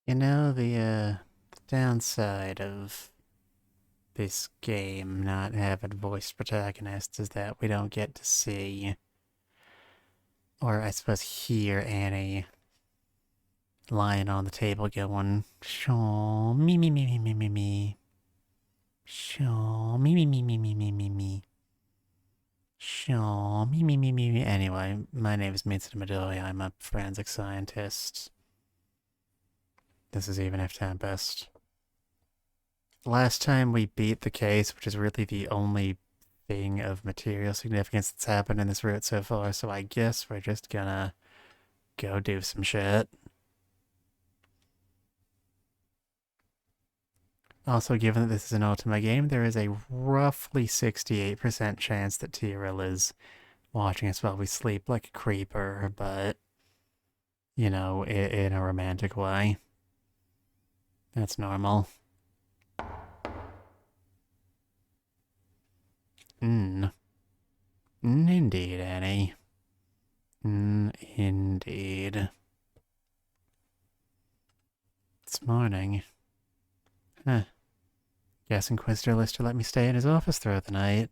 You know, the downside of this game not having voiced protagonists is that we don't get to see, or I suppose hear, Annie lying on the table going, "Shaw, me, me, me, me, me, me, me. Shaw, me, me, me, me, me, me, me, me. Shaw, me, me, me, me, me." Anyway, my name is Mitsuda Midori. I'm a forensic scientist. This is even if Tempest. Last time we beat the case, which is really the only thing of material significance that's happened in this route so far, so I guess we're just gonna go do some shit. Also, given that this is an Ultima game, there is a roughly 68% chance that Tyrell is watching us while we sleep like a creeper, but, you know, in a romantic way. That's normal. Indeed, Annie. Indeed. It's morning. Huh. Guess Inquisitor Lister let me stay in his office throughout the night.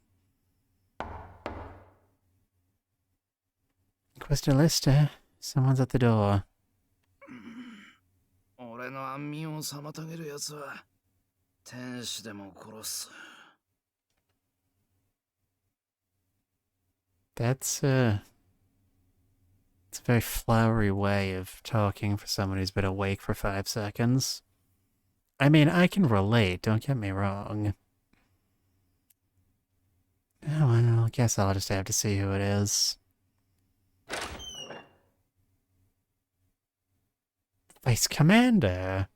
Inquisitor Lister, someone's at the door. 俺の安眠を妨げる奴は天使でも殺す。It's a very flowery way of talking for someone who's been awake for 5 seconds. I mean, I can relate, don't get me wrong. Oh, well, I guess I'll just have to see who it is. Vice Commander!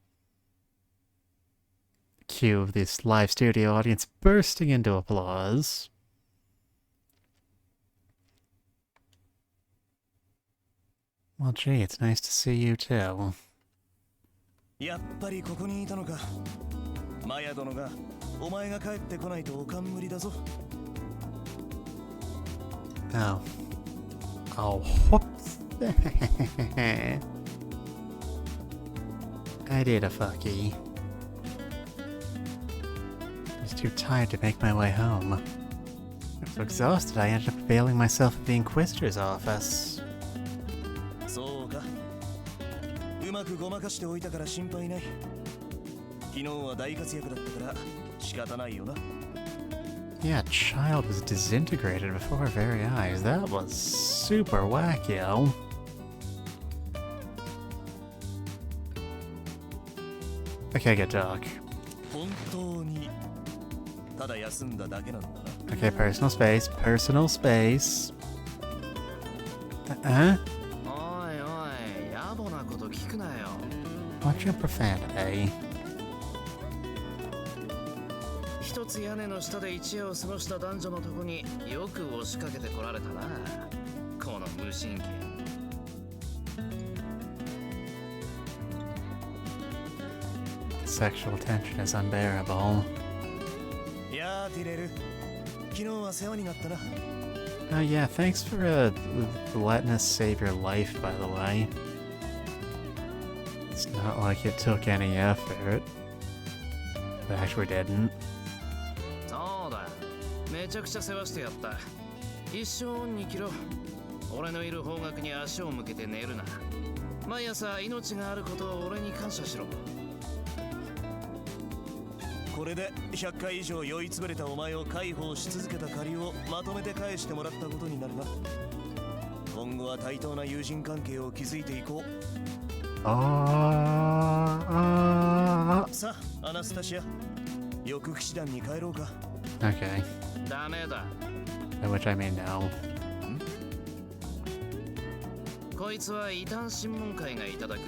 Cue of this live studio audience bursting into applause. Well, gee, it's nice to see you too. やっぱりここにいたのか。マヤ殿がお前が帰ってこないとお冠だぞ。Oh. Oh, whoops. I did a fucky. I was too tired to make my way home. I was so exhausted I ended up availing myself of the Inquisitor's office. そうか。うまくごまかしておいたから心配ない。昨日は大活躍だったから仕方ないよな。Yeah, a child was disintegrated before our very eyes. That was super wacky-o. Okay, good talk. 本当にただ休んだだけなんだな。Okay, personal space, personal space. おいおい、野暮なこと聞くなよ。 Watch your profanity. 一つ屋根の下で一夜を過ごした男女のとこによく押しかけてこられたな。この無神経。Sexual tension is unbearable. いやー、ティレル。昨日は世話になったな。Oh yeah, thanks for letting us save your life, by the way. It's not like it took any effort. It actually didn't. そうだ。めちゃくちゃ世話してやった。一生オンに切ろう。俺のいる方角に足を向けて寝るな。毎朝命があることを俺に感謝しろ。これで100回以上酔いつぶれたお前を介抱し続けた借りをまとめて返してもらったことになるな。今後は対等な友人関係を築いていこう。さあ、アナスタシア。翌騎士団に帰ろうか。Okay. ダメだ。 By which I mean no. こいつは異端審問会がいただく。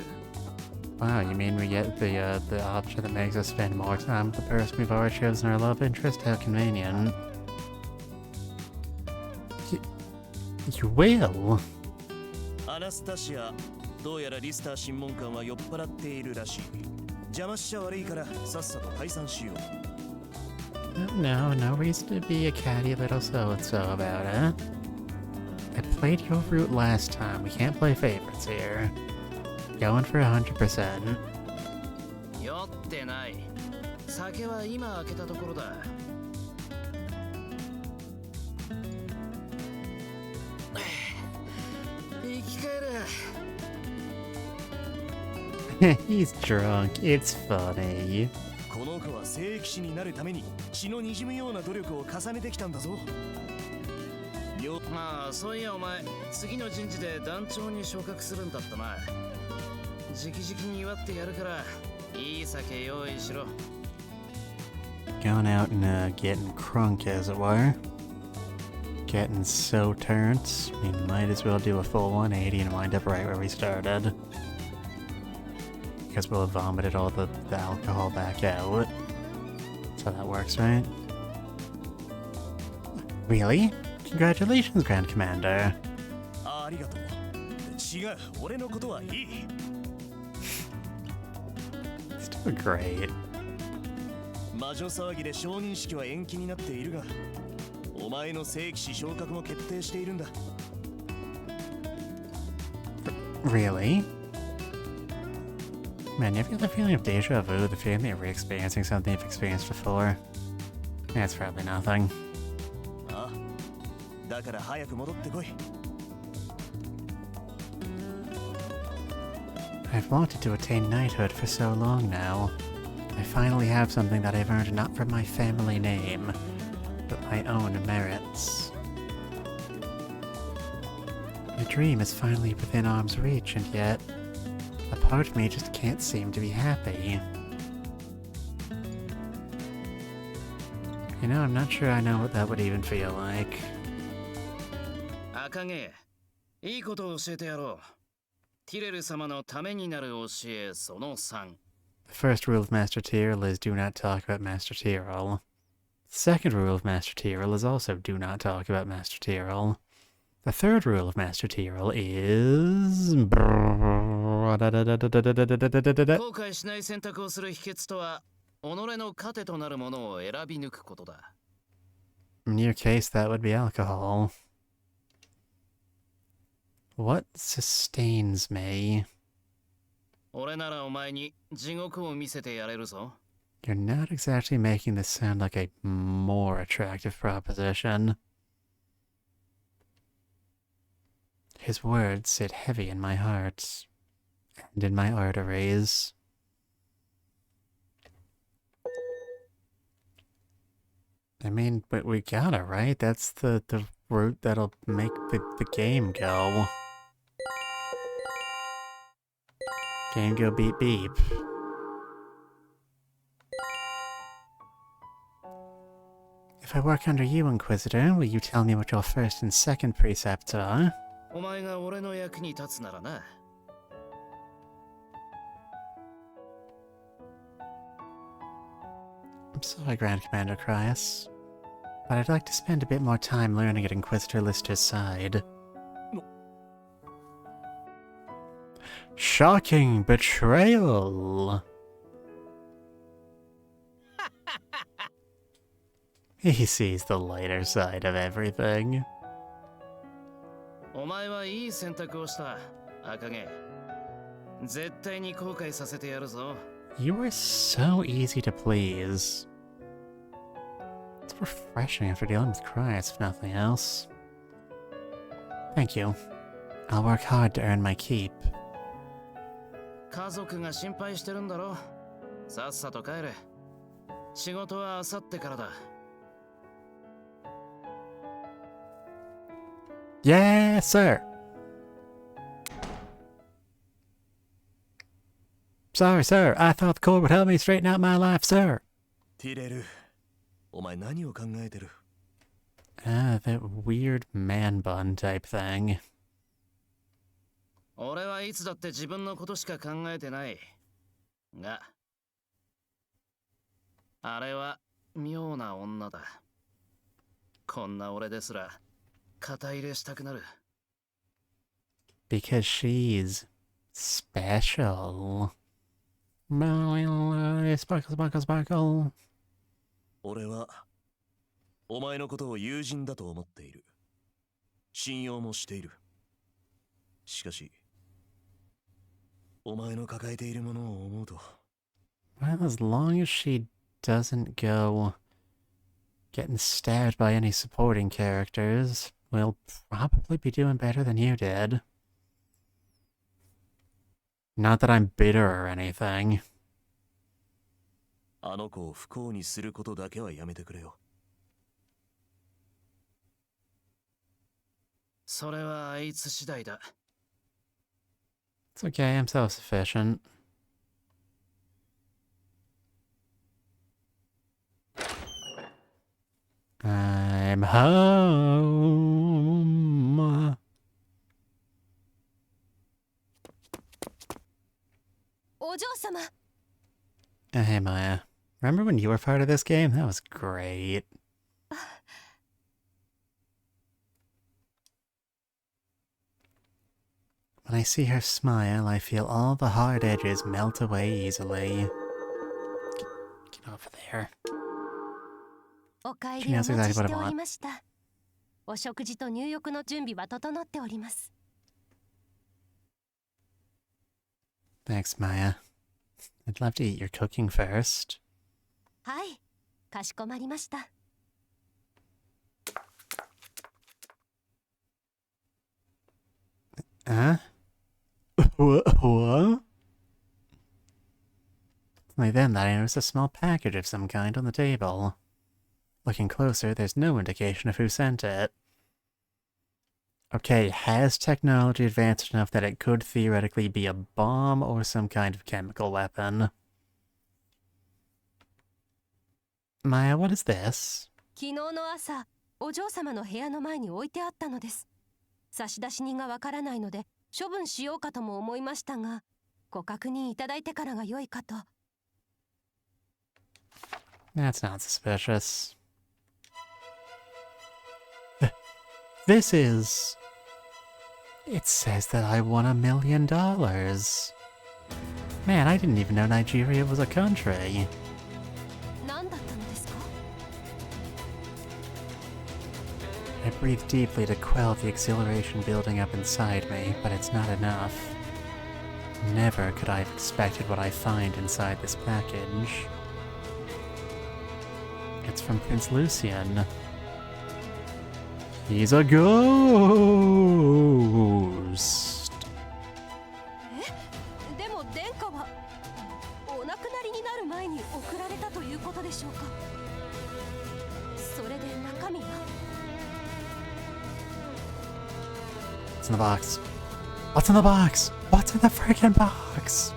Wow, you mean we get the option that makes us spend more time with the person we've already chosen our love interest? How convenient. You will? アナスタシア、どうやらリスター審問官は酔っ払っているらしい。邪魔しちゃ悪いからさっさと解散しよう。No reason to be a catty little so-and-so about it. I played your route last time. We can't play favorites here. Going for 100%. 酔ってない。酒は今開けたところだ。生き返れ。 He's drunk. It's funny. この子は聖騎士になるために血の滲むような努力を重ねてきたんだぞ。まあ、そういやお前、次の人事で団長に昇格するんだったな。直々に祝ってやるから、いい酒用意しろ。Going out and getting crunk, as it were. Getting so turned, we might as well do a full 180 and wind up right where we started. Because we'll have vomited all the alcohol back out. So that works, right? Really? Congratulations, Grand Commander. ありがとう。違う、俺のことはいい。It's doing great. 魔女騒ぎで承認式は延期になっているが、お前の聖騎士昇格も決定しているんだ。Really? Man, you ever get the feeling of deja vu, the feeling that you're re-experiencing something you've experienced before? That's probably nothing. ああ、だから早く戻ってこい。I've wanted to attain knighthood for so long now. I finally have something that I've earned not from my family name, but my own merits. My dream is finally within arm's reach, and yet, a part of me just can't seem to be happy. You know, I'm not sure I know what that would even feel like. 赤毛、いいことを教えてやろう。ティレル様のためになる教えその3。The first rule of Master Tyrrell is do not talk about Master Tyrrell. The second rule of Master Tyrrell is also do not talk about Master Tyrrell. The third rule of Master Tyrell is... 後悔しない選択をする秘訣とは、己の糧となるものを選び抜くことだ。In your case, that would be alcohol. What sustains me? 俺ならお前に地獄を見せてやれるぞ。You're not exactly making this sound like a more attractive proposition. His words sit heavy in my heart and in my arteries. I mean, but we gotta, right? That's the route that'll make the game go. Game go beep beep. If I work under you, Inquisitor, will you tell me what your first and second precepts are? お前が俺の役に立つならな。I'm sorry, Grand Commander Cryas, but I'd like to spend a bit more time learning at Inquisitor Lister's side. Shocking betrayal! He sees the lighter side of everything. お前はいい選択をした、赤毛。絶対に後悔させてやるぞ。You are so easy to please. It's refreshing after dealing with Cryas, if nothing else. Thank you. I'll work hard to earn my keep. 家族が心配してるんだろ。さっさと帰れ。仕事は明後日からだ。Yes, sir. Sorry, sir. I thought the Corps would help me straighten out my life, sir. ティレル、お前何を考えてる？ Ah, that weird man bun type thing. 俺はいつだって自分のことしか考えてない。が、あれは妙な女だ。こんな俺ですら肩入れしたくなる。Because she's special. Sparkle, sparkle, sparkle. 俺はお前のことを友人だと思っている。信用もしている。しかし、お前の抱えているものを思うと。Well, as long as she doesn't go getting stabbed by any supporting characters, we'll probably be doing better than you did. Not that I'm bitter or anything. あの子を不幸にすることだけはやめてくれよ。それはあいつ次第だ。It's okay, I'm self-sufficient. I'm home. お嬢様。 Hey, Maya. Remember when you were part of this game? That was great. When I see her smile, I feel all the hard edges melt away easily. Get over there. お帰りをお待ちしておりました。お食事と入浴の準備は整っております。 Thanks, Maya. I'd love to eat your cooking first. はい、かしこまりました。 Huh? What? Only then that I noticed a small package of some kind on the table. Looking closer, there's no indication of who sent it. Okay, has technology advanced enough that it could theoretically be a bomb or some kind of chemical weapon? Maya, what is this? 昨日の朝、お嬢様の部屋の前に置いてあったのです。差出人がわからないので、処分しようかとも思いましたが、ご確認いただいてからが良いかと。 That's not suspicious. This is It says that I won $1 million. Man, I didn't even know Nigeria was a country. 何だったのですか？ I breathe deeply to quell the exhilaration building up inside me, but it's not enough. Never could I have expected what I find inside this package. It's from Prince Lucian. He's a ghost! でも殿下はお亡くなりになる前に送られたということでしょうか？それで中身は？ What's in the box? What's in the box? What's in the freaking box?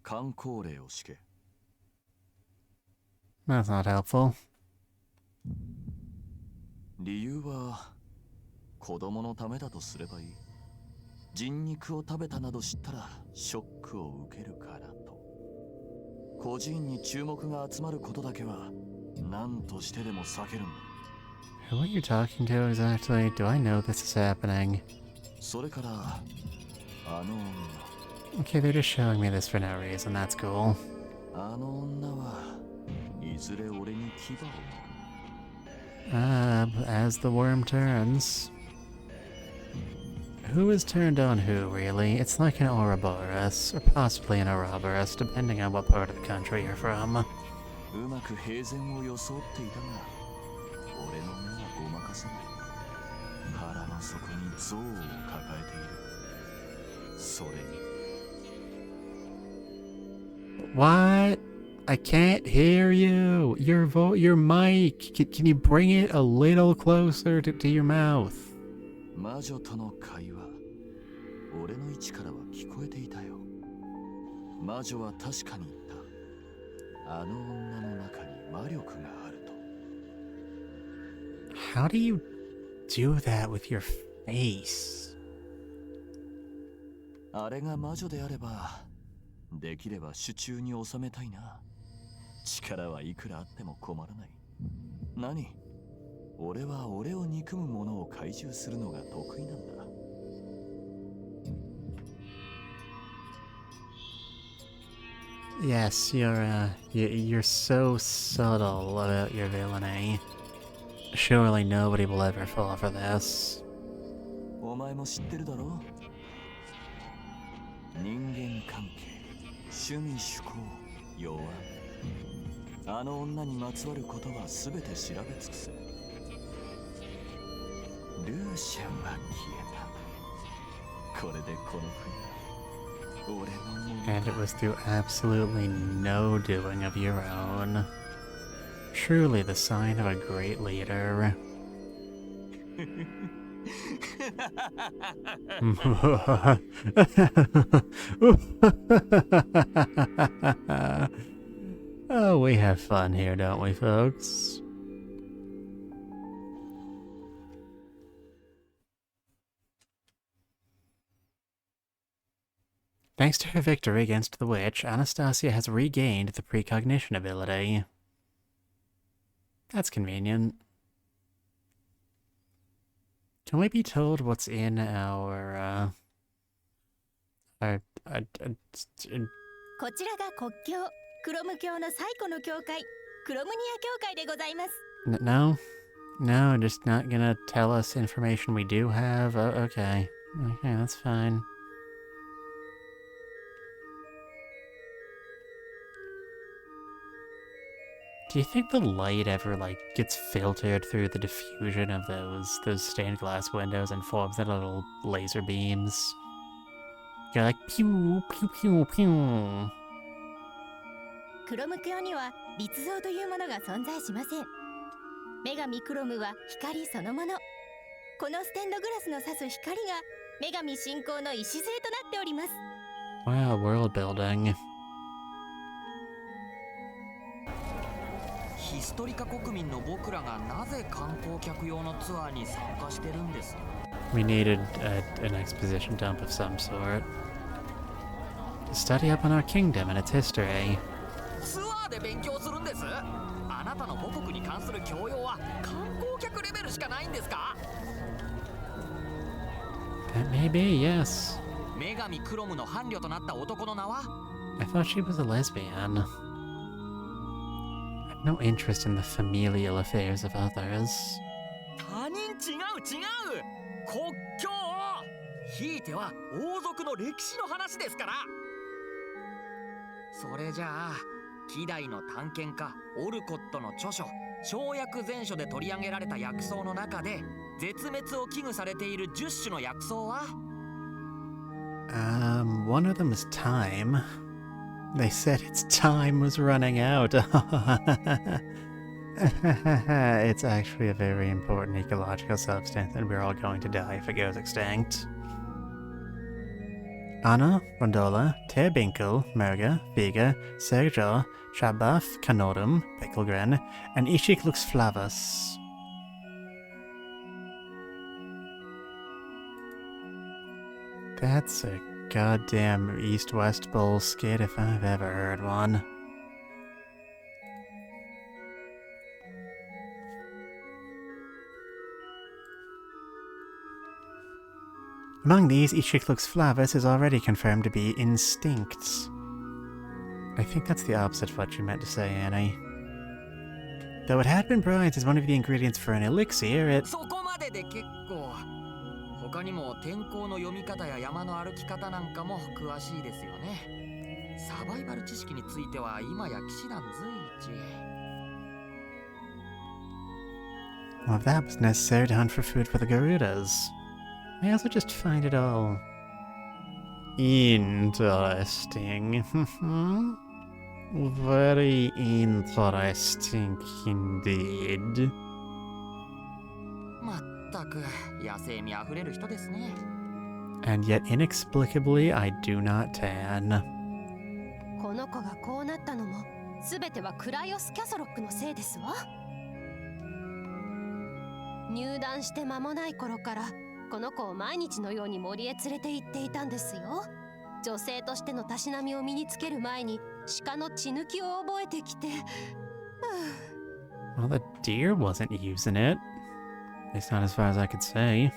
箝口令を敷け。 That's not helpful. 理由は子供のためだとすればいい。人肉を食べたなど知ったらショックを受けるからと。孤児院に注目が集まることだけは何としてでも避けるんだ。 Who are you talking to exactly? Do I know this is happening? それからあの女。 Okay, they're just showing me this for no reason. That's cool. あの女はいずれ俺に牙を。 As the worm turns. Who is turned on who, really? It's like an Ouroboros, or possibly an Ouroboros, depending on what part of the country you're from. うまく平然を装っていたが、俺の目はごまかせない。腹の底に憎悪を抱えている。それに。 What? I can't hear you. Your mic. Can you bring it a little closer to your mouth? 魔女との会話、俺の位置からは聞こえていたよ。魔女は確かに言った。あの女の中に魔力があると。 How do you do that with your face? あれが魔女であれば、できれば手中に収めたいな。力はいくらあっても困らない。何？俺は俺を憎む者を懐柔するのが得意なんだ。Yes, you're so subtle about your villainy. Surely nobody will ever fall for this. お前も知ってるだろ？人間関係、趣味趣向、弱み。あの女にまつわることはすべて調べ尽くせ。ルーシャンは消えた。これでこの国は俺のもの。 And it was through absolutely no doing of your own. Truly the sign of a great leader. Oh, we have fun here, don't we, folks? Thanks to her victory against the witch, Anastasia has regained the precognition ability. That's convenient. Can we be told what's in our こちらが国境、クロム教の最古の教会、クロムニア教会でございます。 No? No, just not gonna tell us information we do have? Oh, okay. Okay, that's fine. Do you think the light ever, like, gets filtered through the diffusion of those stained glass windows and forms into little laser beams? You're like, pew, pew, pew, pew. クロム教には立像というものが存在しません。女神クロムは光そのもの。このステンドグラスの指す光が女神信仰の礎となっております。 Wow, world building. ヒストリカ国民の僕らがなぜ観光客用のツアーに参加してるんです？ We needed an exposition dump of some sort. To study up on our kingdom and its history. ツアーで勉強するんです。あなたの母国に関する教養は観光脚レベルしかないんですか？ That may be, yes. 女神クロムの伴侶となった男の名は？ I thought she was a lesbian. I have no interest in the familial affairs of others. 他人違う国境ひいては王族の歴史の話ですから。それじゃあ希代の探検家オルコットの著書跳躍全書で取り上げられた薬草の中で絶滅を危惧されている10種の薬草は？ One of them is time. They said its time was running out. It's actually a very important ecological substance, and we're all going to die if it goes extinct. Anna, Rondola, Terbinkel, Merga, Vega, Sergio, Shabaf, Canorum, Pickelgren, and Ishik flavus. That's a goddamn East-West Bowl skit if I've ever heard one. Among these, Ichiclux flavus is already confirmed to be instinct. I think that's the opposite of what you meant to say, Annie. Though it had been prized as one of the ingredients for an elixir, it... そこまでで結構。他にも天候の読み方や山の歩き方なんかも詳しいですよね。サバイバル知識については今や騎士団随一。Well, if that was necessary to hunt for food for the Garudas. I also just find it all interesting. Very interesting indeed. まったく野生味あふれる人ですね。 And yet inexplicably I do not tan. この子がこうなったのも全てはクライオス・キャソロックのせいですわ。入団して間もない頃からこの子を毎日のように森へ連れて行っていたんですよ。女性としてのたしなみを身につける前に鹿の血抜きを覚えてきて。Well, the deer wasn't using it. It's not as far as I could say.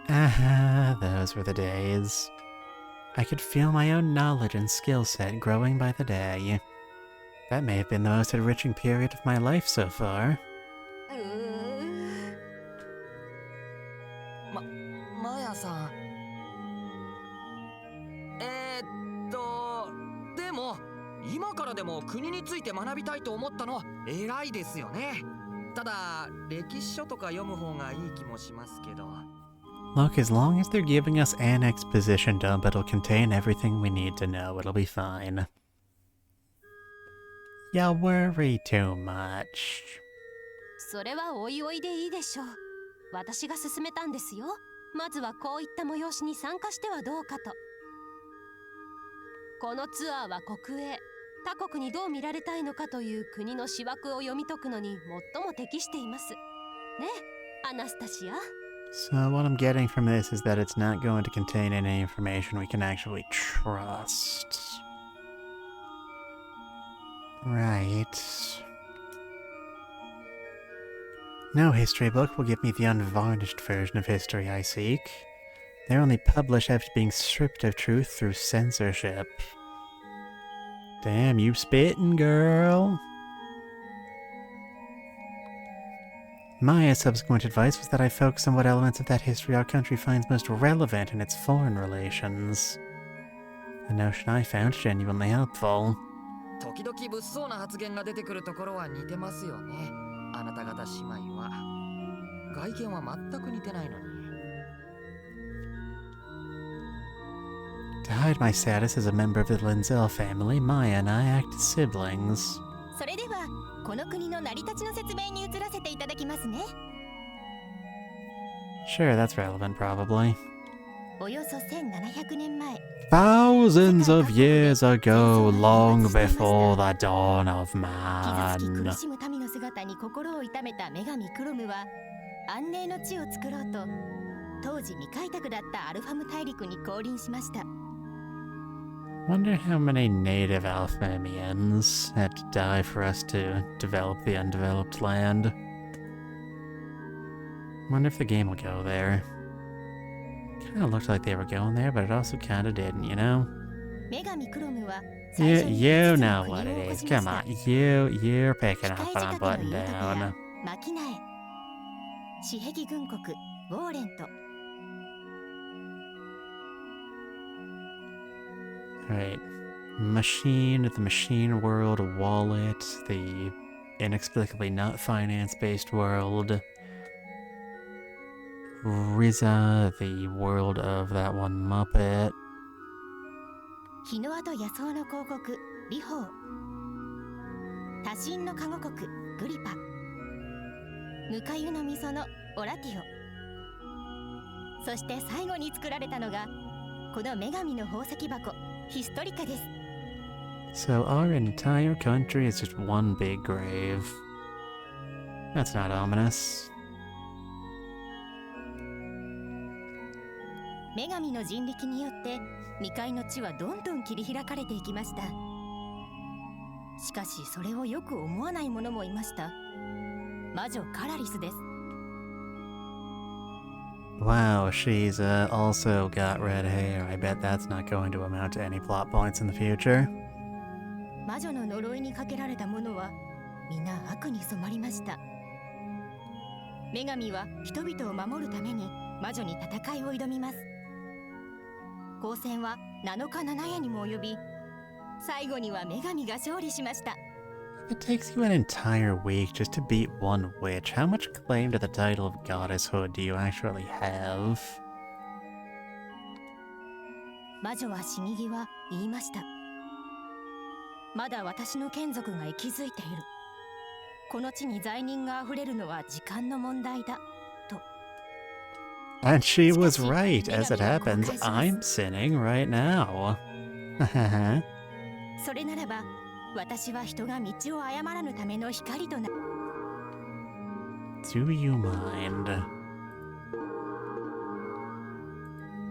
Ah, those were the days. I could feel my own knowledge and skill set growing by the day. That may have been the most enriching period of my life so far. マヤさん。でも今からでも国について学びたいと思ったのは偉いですよね。ただ歴史書とか読む方がいい気もしますけど。 Look, as long as they're giving us an exposition dump, it'll contain everything we need to know. It'll be fine. You worry too much. それはおいおいでいいでしょう。私が勧めたんですよ。まずはこういった催しに参加してはどうかと。このツアーは国営、他国にどう見られたいのかという国の思惑を読み解くのに最も適しています。ね、アナスタシア。So what I'm getting from this is that it's not going to contain any information we can actually trust. Right. No history book will give me the unvarnished version of history I seek. They're only published after being stripped of truth through censorship. Damn, you spittin', girl. My subsequent advice was that I focus on what elements of that history our country finds most relevant in its foreign relations. A notion I found genuinely helpful. 時々物騒な発言が出てくるところは似てますよね。あなた方姉妹は。外見は全く似てないのに。To hide my status as a member of the Linzel family, Maya and I act as siblings. それではこの国の成り立ちの説明に移らせていただきますね。 Sure, that's relevant, probably. およそ1700年前、 Thousands of years ago, long before the dawn of 傷つき man. 苦しむ民の姿に心を痛めた女神クロムは安寧の地を作ろうと当時未開拓だったアルファム大陸に降臨しました。Wonder how many native Alphamians had to die for us to develop the undeveloped land. Wonder if the game will go there. Kinda looked like they were going there, but it also kinda didn't, you know? 女神クロムは You know what it is. Come on. You're picking up what I'm putting down. マキナエ、私壁軍国ウォーレント。 Right. Machine, the machine world, wallet, the inexplicably not finance-based world. Riza, the world of that one Muppet. 日の跡野草の広告リホー。多神の加護国グリパ。ぬか湯の溝のオラティオ。そして最後に作られたのがこの女神の宝石箱ヒストリカです。 So our entire country is just one big grave. That's not ominous. 女神の人力によって未開の地はどんどん切り開かれていきました。しかしそれをよく思わない者もいました。魔女カラリスです。 Wow, she's also got red hair. I bet that's not going to amount to any plot points in the future. 魔女の呪いにかけられた者は皆悪に染まりました。女神は人々を守るために魔女に戦いを挑みます。交戦は7日7夜にも及び、最後には女神が勝利しました。 It takes you an entire week just to beat one witch. How much claim to the title of goddesshood do you actually have? 魔女は死に際言いました。まだ私の眷属が息づいている。この地に罪人があふれるのは時間の問題だ。 And she was right. As it happens, I'm sinning right now. それならば、私は人が道を誤らぬための光とな。 Do you mind?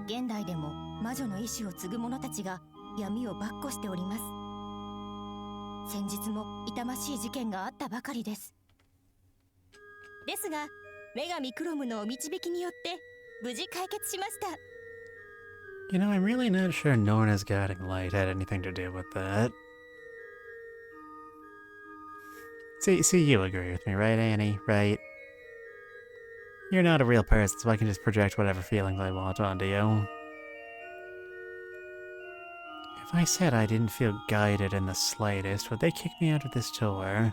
現代でも魔女の意志を継ぐ者たちが闇を跋扈しております。先日も痛ましい事件があったばかりです。ですが、女神クロムのお導きによって無事解決しました。 You know, I'm really not sure Norna's guiding light had anything to do with that. See, you agree with me, right, Annie? Right? You're not a real person, so I can just project whatever feelings I want onto you. If I said I didn't feel guided in the slightest, would they kick me out of this tour?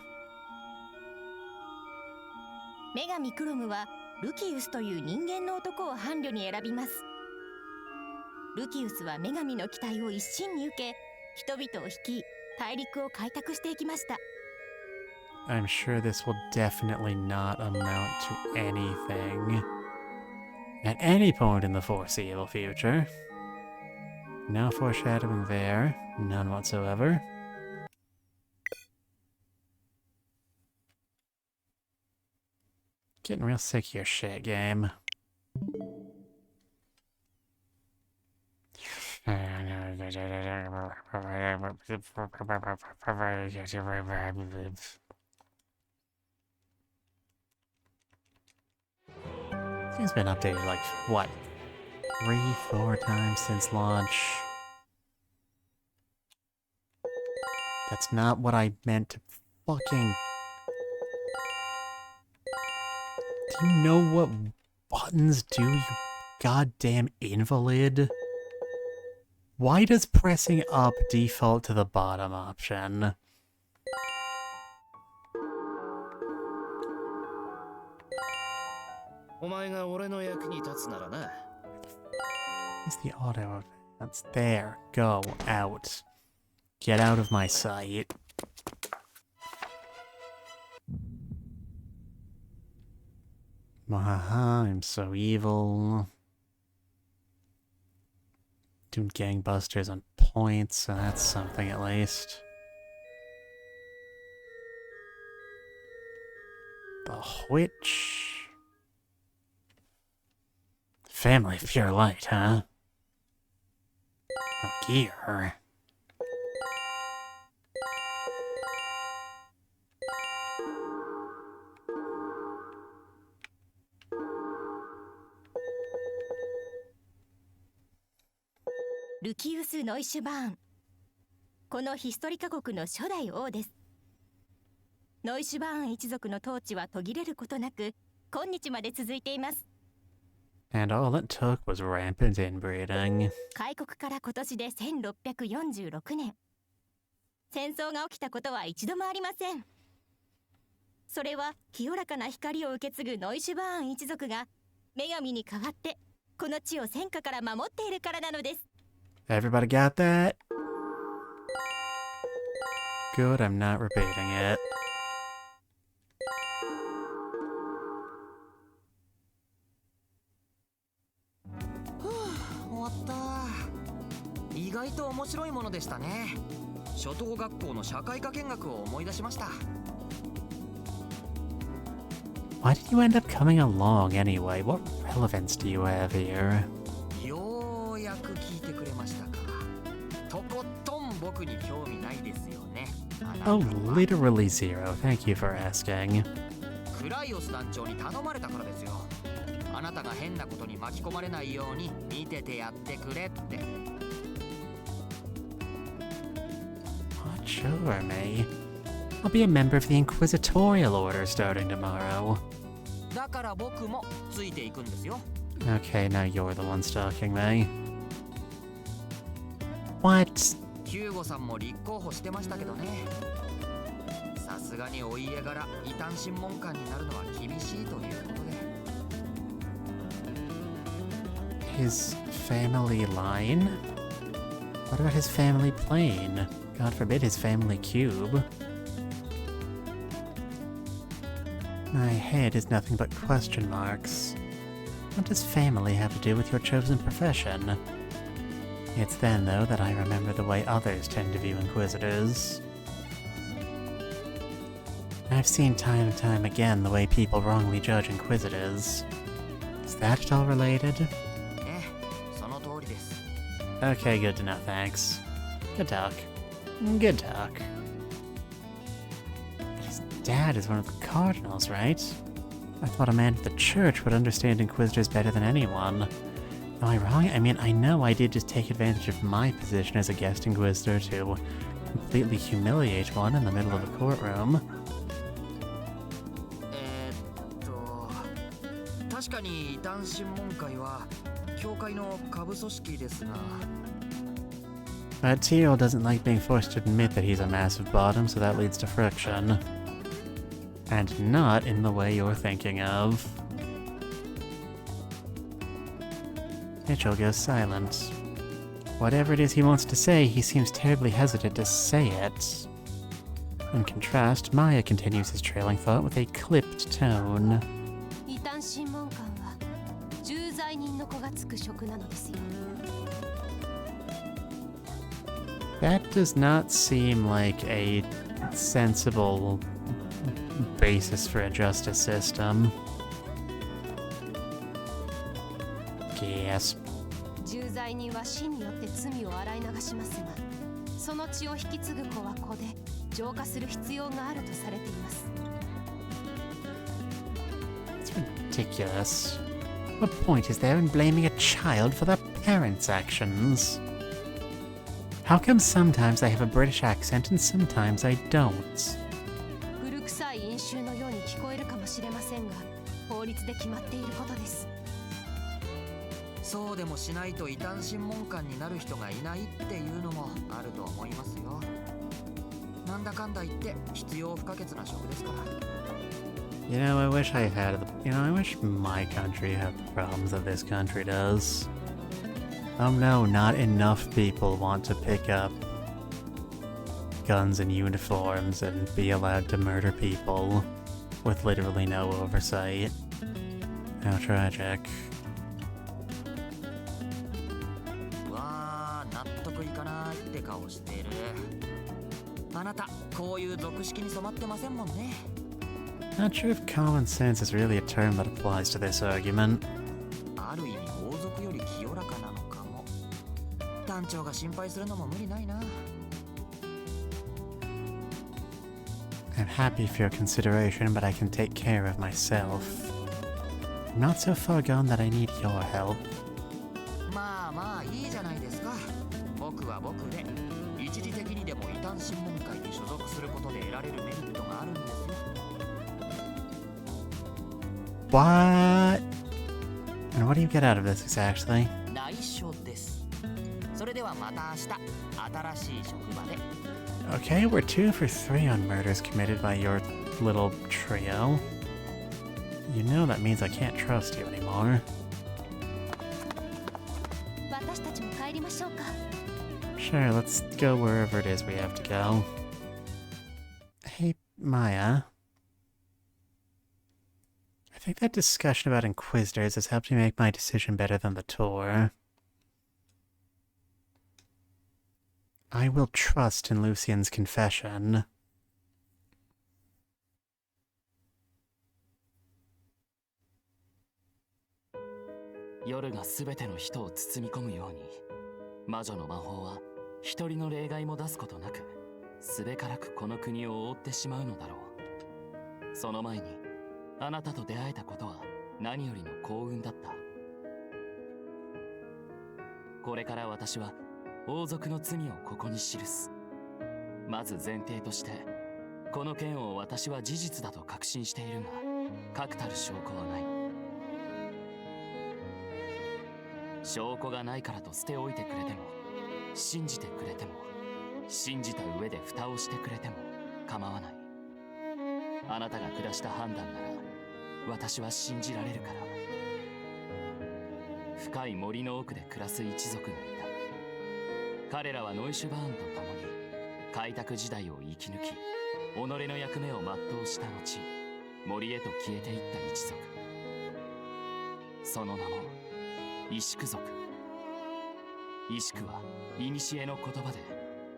女神クロムはルキウスという人間の男を伴侶に選びます。ルキウスは女神の期待を一身に受け、人々を率い、大陸を開拓していきました。 I'm sure this will definitely not amount to anything at any point in the foreseeable future. No foreshadowing there, none whatsoever. Getting real sick of your shit, game. It's been updated like, what, 3-4 times since launch? That's not what I meant to fucking... Do you know what buttons do, you goddamn invalid? Why does pressing up default to the bottom option? Is the auto that's there. Go out. Get out of my sight. Haha, I'm so evil. Doing gangbusters on points, so that's something at least. The witch. Family of pure light, huh? Oh, gear. ルキウス・ノイシュバーン。このヒストリカ国の初代王です。ノイシュバーン一族の統治は途切れることなく今日まで続いています。And all it took was rampant inbreeding. 開国から今年で1646年。戦争が起きたことは一度もありません。それは清らかな光を受け継ぐノイシュバーン一族が女神に代わってこの地を戦火から守っているからなのです。Everybody got that? Good, I'm not repeating it. 終わった。意外と面白いものでしたね。初等学校の社会科見学を思い出しました。Why did you end up coming along anyway? What relevance do you have here? ようやく聞いてくれましたか。とことん僕に興味ないですよね。Oh, literally zero. Thank you for asking. クライオス団長に頼まれたからですよ。あなたが変なことに巻き込まれないように見ててやってくれって。Not sure, me. I'll be a member of the Inquisitorial Order starting tomorrow. だから僕もついていくんですよ。Okay, now you're the one stalking me. What? ヒューゴさんも立候補してましたけどね。さすがにお家柄異端審問官になるのは厳しいということで。His family line? What about his family plane? God forbid his family cube. My head is nothing but question marks. What does family have to do with your chosen profession? It's then, though, that I remember the way others tend to view Inquisitors. I've seen time and time again the way people wrongly judge Inquisitors. Is that at all related? その通りです。 Okay, good to know, thanks. Good talk. Good talk. His dad is one of the cardinals, right? I thought a man of the church would understand Inquisitors better than anyone. Am I wrong? I mean, I know I did just take advantage of my position as a guest Inquisitor to completely humiliate one in the middle of a courtroom. 確かに異端審問会は教会の下部組織ですが。But Tyrell doesn't like being forced to admit that he's a massive bottom, so that leads to friction. And not in the way you're thinking of. Mitchell goes silent. Whatever it is he wants to say, he seems terribly hesitant to say it. In contrast, Maya continues his trailing thought with a clipped tone. 異端審問官は重罪人の子がつく職なのですよ。That does not seem like a sensible basis for a justice system. Gasp. 重罪人は死によって罪を洗い流しますが、その血を引き継ぐ子は子で浄化する必要があるとされています。It's ridiculous. What point is there in blaming a child for their parents' actions? How come sometimes I have a British accent and sometimes I don't? 古臭い飲酒のように聞こえるかもしれませんが、法律で決まっていることです。そうでもしないと異端審問官になる人がいないっていうのもあると思いますよ。なんだかんだ言って必要不可欠な職ですから。You know, I wish I wish my country had the problems that this country does. Oh no, not enough people want to pick up guns and uniforms and be allowed to murder people with literally no oversight. How tragic. わー、納得いかないって顔してる。あなた、こういう俗式に染まってませんもんね。Not sure if common sense is really a term that applies to this argument. ある意味王族より清らかなのかも。団長が心配するのも無理ないな。I'm happy for your consideration, but I can take care of myself. I'm not so far gone that I need your help. まあまあいいじゃないですか。族は僕で、一時的にでも異端審問会に所属することで得られるメリットがあるんですよ。What? And what do you get out of this exactly? 内緒です。それではまた明日、新しい職場で。Okay, we're 2 for 3 on murders committed by your little trio. You know that means I can't trust you anymore. 私たちも帰りましょうか。 Sure, let's go wherever it is we have to go. Hey, Maya. I think that discussion about Inquisitors has helped me make my decision better than the tour. I will trust in Lucian's confession. 夜が全ての人を包み込むように、魔女の魔法は一人の例外も出すことなく、すべからくこの国を覆ってしまうのだろう。その前にあなたと出会えたことは何よりの幸運だった。これから私は王族の罪をここに記す。まず前提として、この件を私は事実だと確信しているが、確たる証拠はない。証拠がないからと捨ておいてくれても、信じてくれても、信じた上で蓋をしてくれても構わない。あなたが下した判断なら私は信じられるから。深い森の奥で暮らす一族がいた。彼らはノイシュバーンと共に開拓時代を生き抜き、己の役目を全うした後、森へと消えていった一族。その名もイシク族。イシクは古の言葉で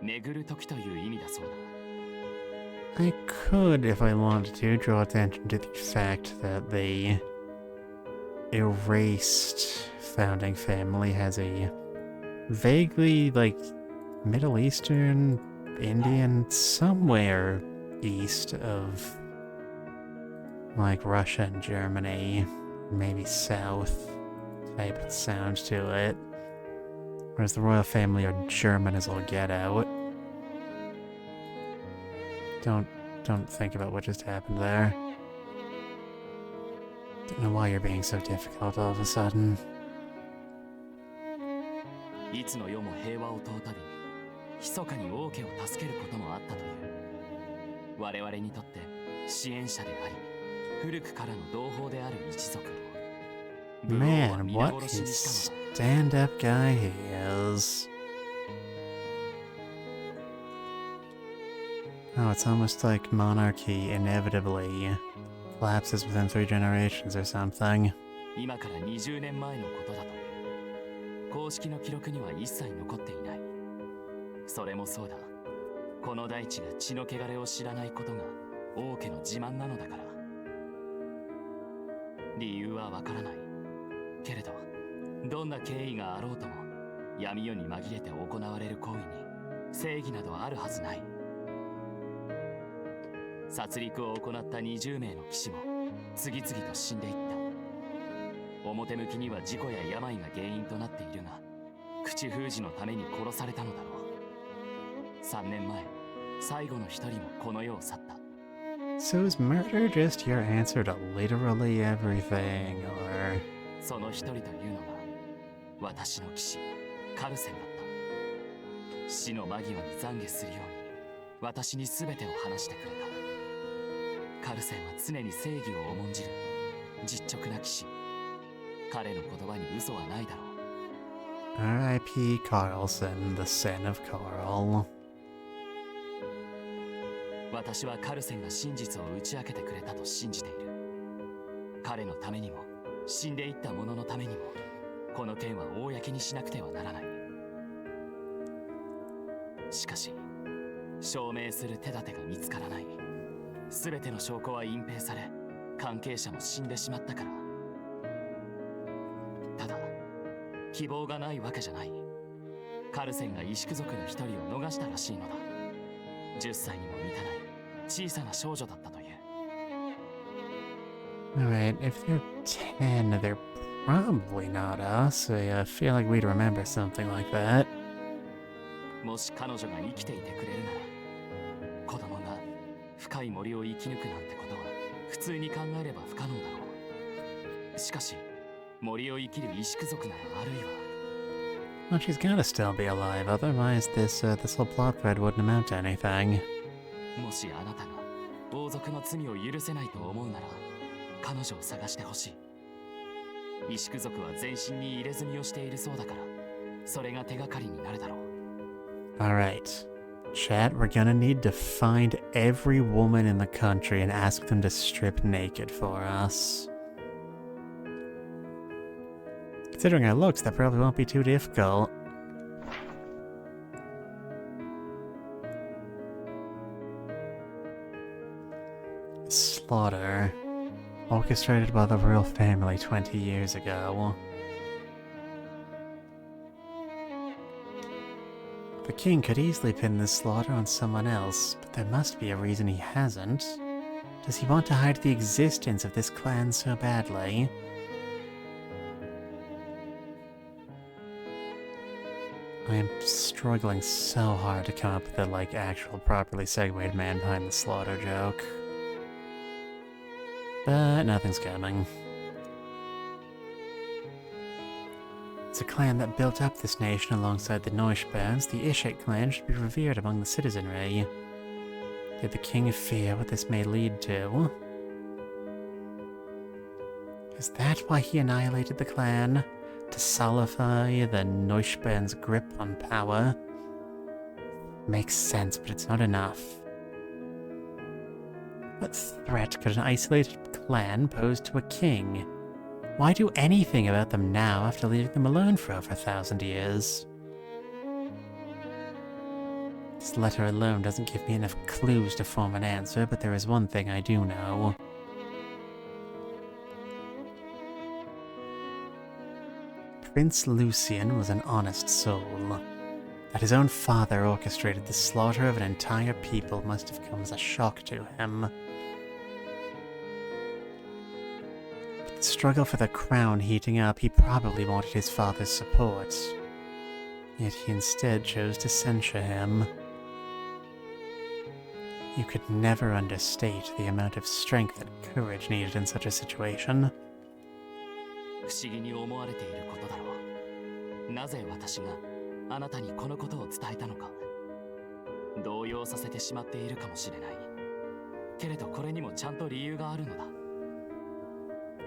巡る時という意味だそうだ。I could, if I wanted to, draw attention to the fact that the erased founding family has a vaguely, like, Middle Eastern, Indian, somewhere east of, like, Russia and Germany, maybe south type of sound to it. Whereas the royal family are German as all get out. Don't think about what just happened there. Don't know why you're being so difficult all of a sudden. いつの世も平和を問うたびに、密かに王家を助けることもあったという。我々にとって支援者であり、古くからの同胞である一族を。Man, what a stand-up guy he is. Oh, it's almost like monarchy inevitably collapses within 3 generations or something. 今から20年前のことだという。公式の記録には一切残っていない。それもそうだ。この大地が血の汚れを知らないことが王家の自慢なのだから。理由はわからない。けれど、どんな経緯があろうとも、闇夜に紛れて行われる行為に正義などあるはずない。殺戮を行った20名の騎士も次々と死んでいった。表向きには事故や病が原因となっているが、口封じのために殺されたのだろう。3年前、最後の一人もこの世を去った。So is murder just your answer to literally everything, or...その一人というのが私の騎士カルセンだった。死の間際に懺悔するように私に全てを話してくれた。カルセンは常に正義を重んじる実直な騎士。彼の言葉に嘘はないだろう。 R.I.P. Carlson, the son of Carl. 私はカルセンが真実を打ち明けてくれたと信じている。彼のためにも死んでいった者のためにも、この件は公にしなくてはならない。しかし、証明する手立てが見つからない。すべての証拠は隠蔽され、関係者も死んでしまったから。ただ、希望がないわけじゃない。カルセンがイシク族の一人を逃したらしいのだ。10歳にも満たない小さな少女だったという。Alright, if they're 10, they're probably not us. I feel like we'd remember something like that. もし彼女が生きていてくれるなら、子供が深い森を生き抜くなんてことは普通に考えれば不可能だろう。しかし森を生きる萎縮族なら、あるいは Well, she's gotta still be alive, otherwise this whole plot thread wouldn't amount to anything. もしあなたが王族の罪を許せないと思うなら、彼女を探してほしい。萎縮族は全身に入れ墨をしているそうだから、それが手がかりになるだろう。 Alright. Chat, we're gonna need to find every woman in the country and ask them to strip naked for us. Considering our looks, that probably won't be too difficult. Slaughter. Orchestrated by the royal family 20 years ago. The king could easily pin this slaughter on someone else, but there must be a reason he hasn't. Does he want to hide the existence of this clan so badly? I am struggling so hard to come up with a, actual properly segued man behind the slaughter joke. But nothing's coming. It's a clan that built up this nation alongside the Neuschbands. The Ishik clan should be revered among the citizenry. Did the king fear what this may lead to? Is that why he annihilated the clan? To solidify the Neuschbands' grip on power? Makes sense, but it's not enough. What threat could an isolated clan pose to a king? Why do anything about them now after leaving them alone for over 1,000 years? This letter alone doesn't give me enough clues to form an answer, but there is one thing I do know. Prince Lucian was an honest soul. That his own father orchestrated the slaughter of an entire people must have come as a shock to him. With the struggle for the crown heating up, he probably wanted his father's support. Yet he instead chose to censure him. You could never understate the amount of strength and courage needed in such a situation. 不思議に思われていることだろう。なぜ私があなたにこのことを伝えたのか。動揺させてしまっているかもしれない。けれどこれにもちゃんと理由があるのだ。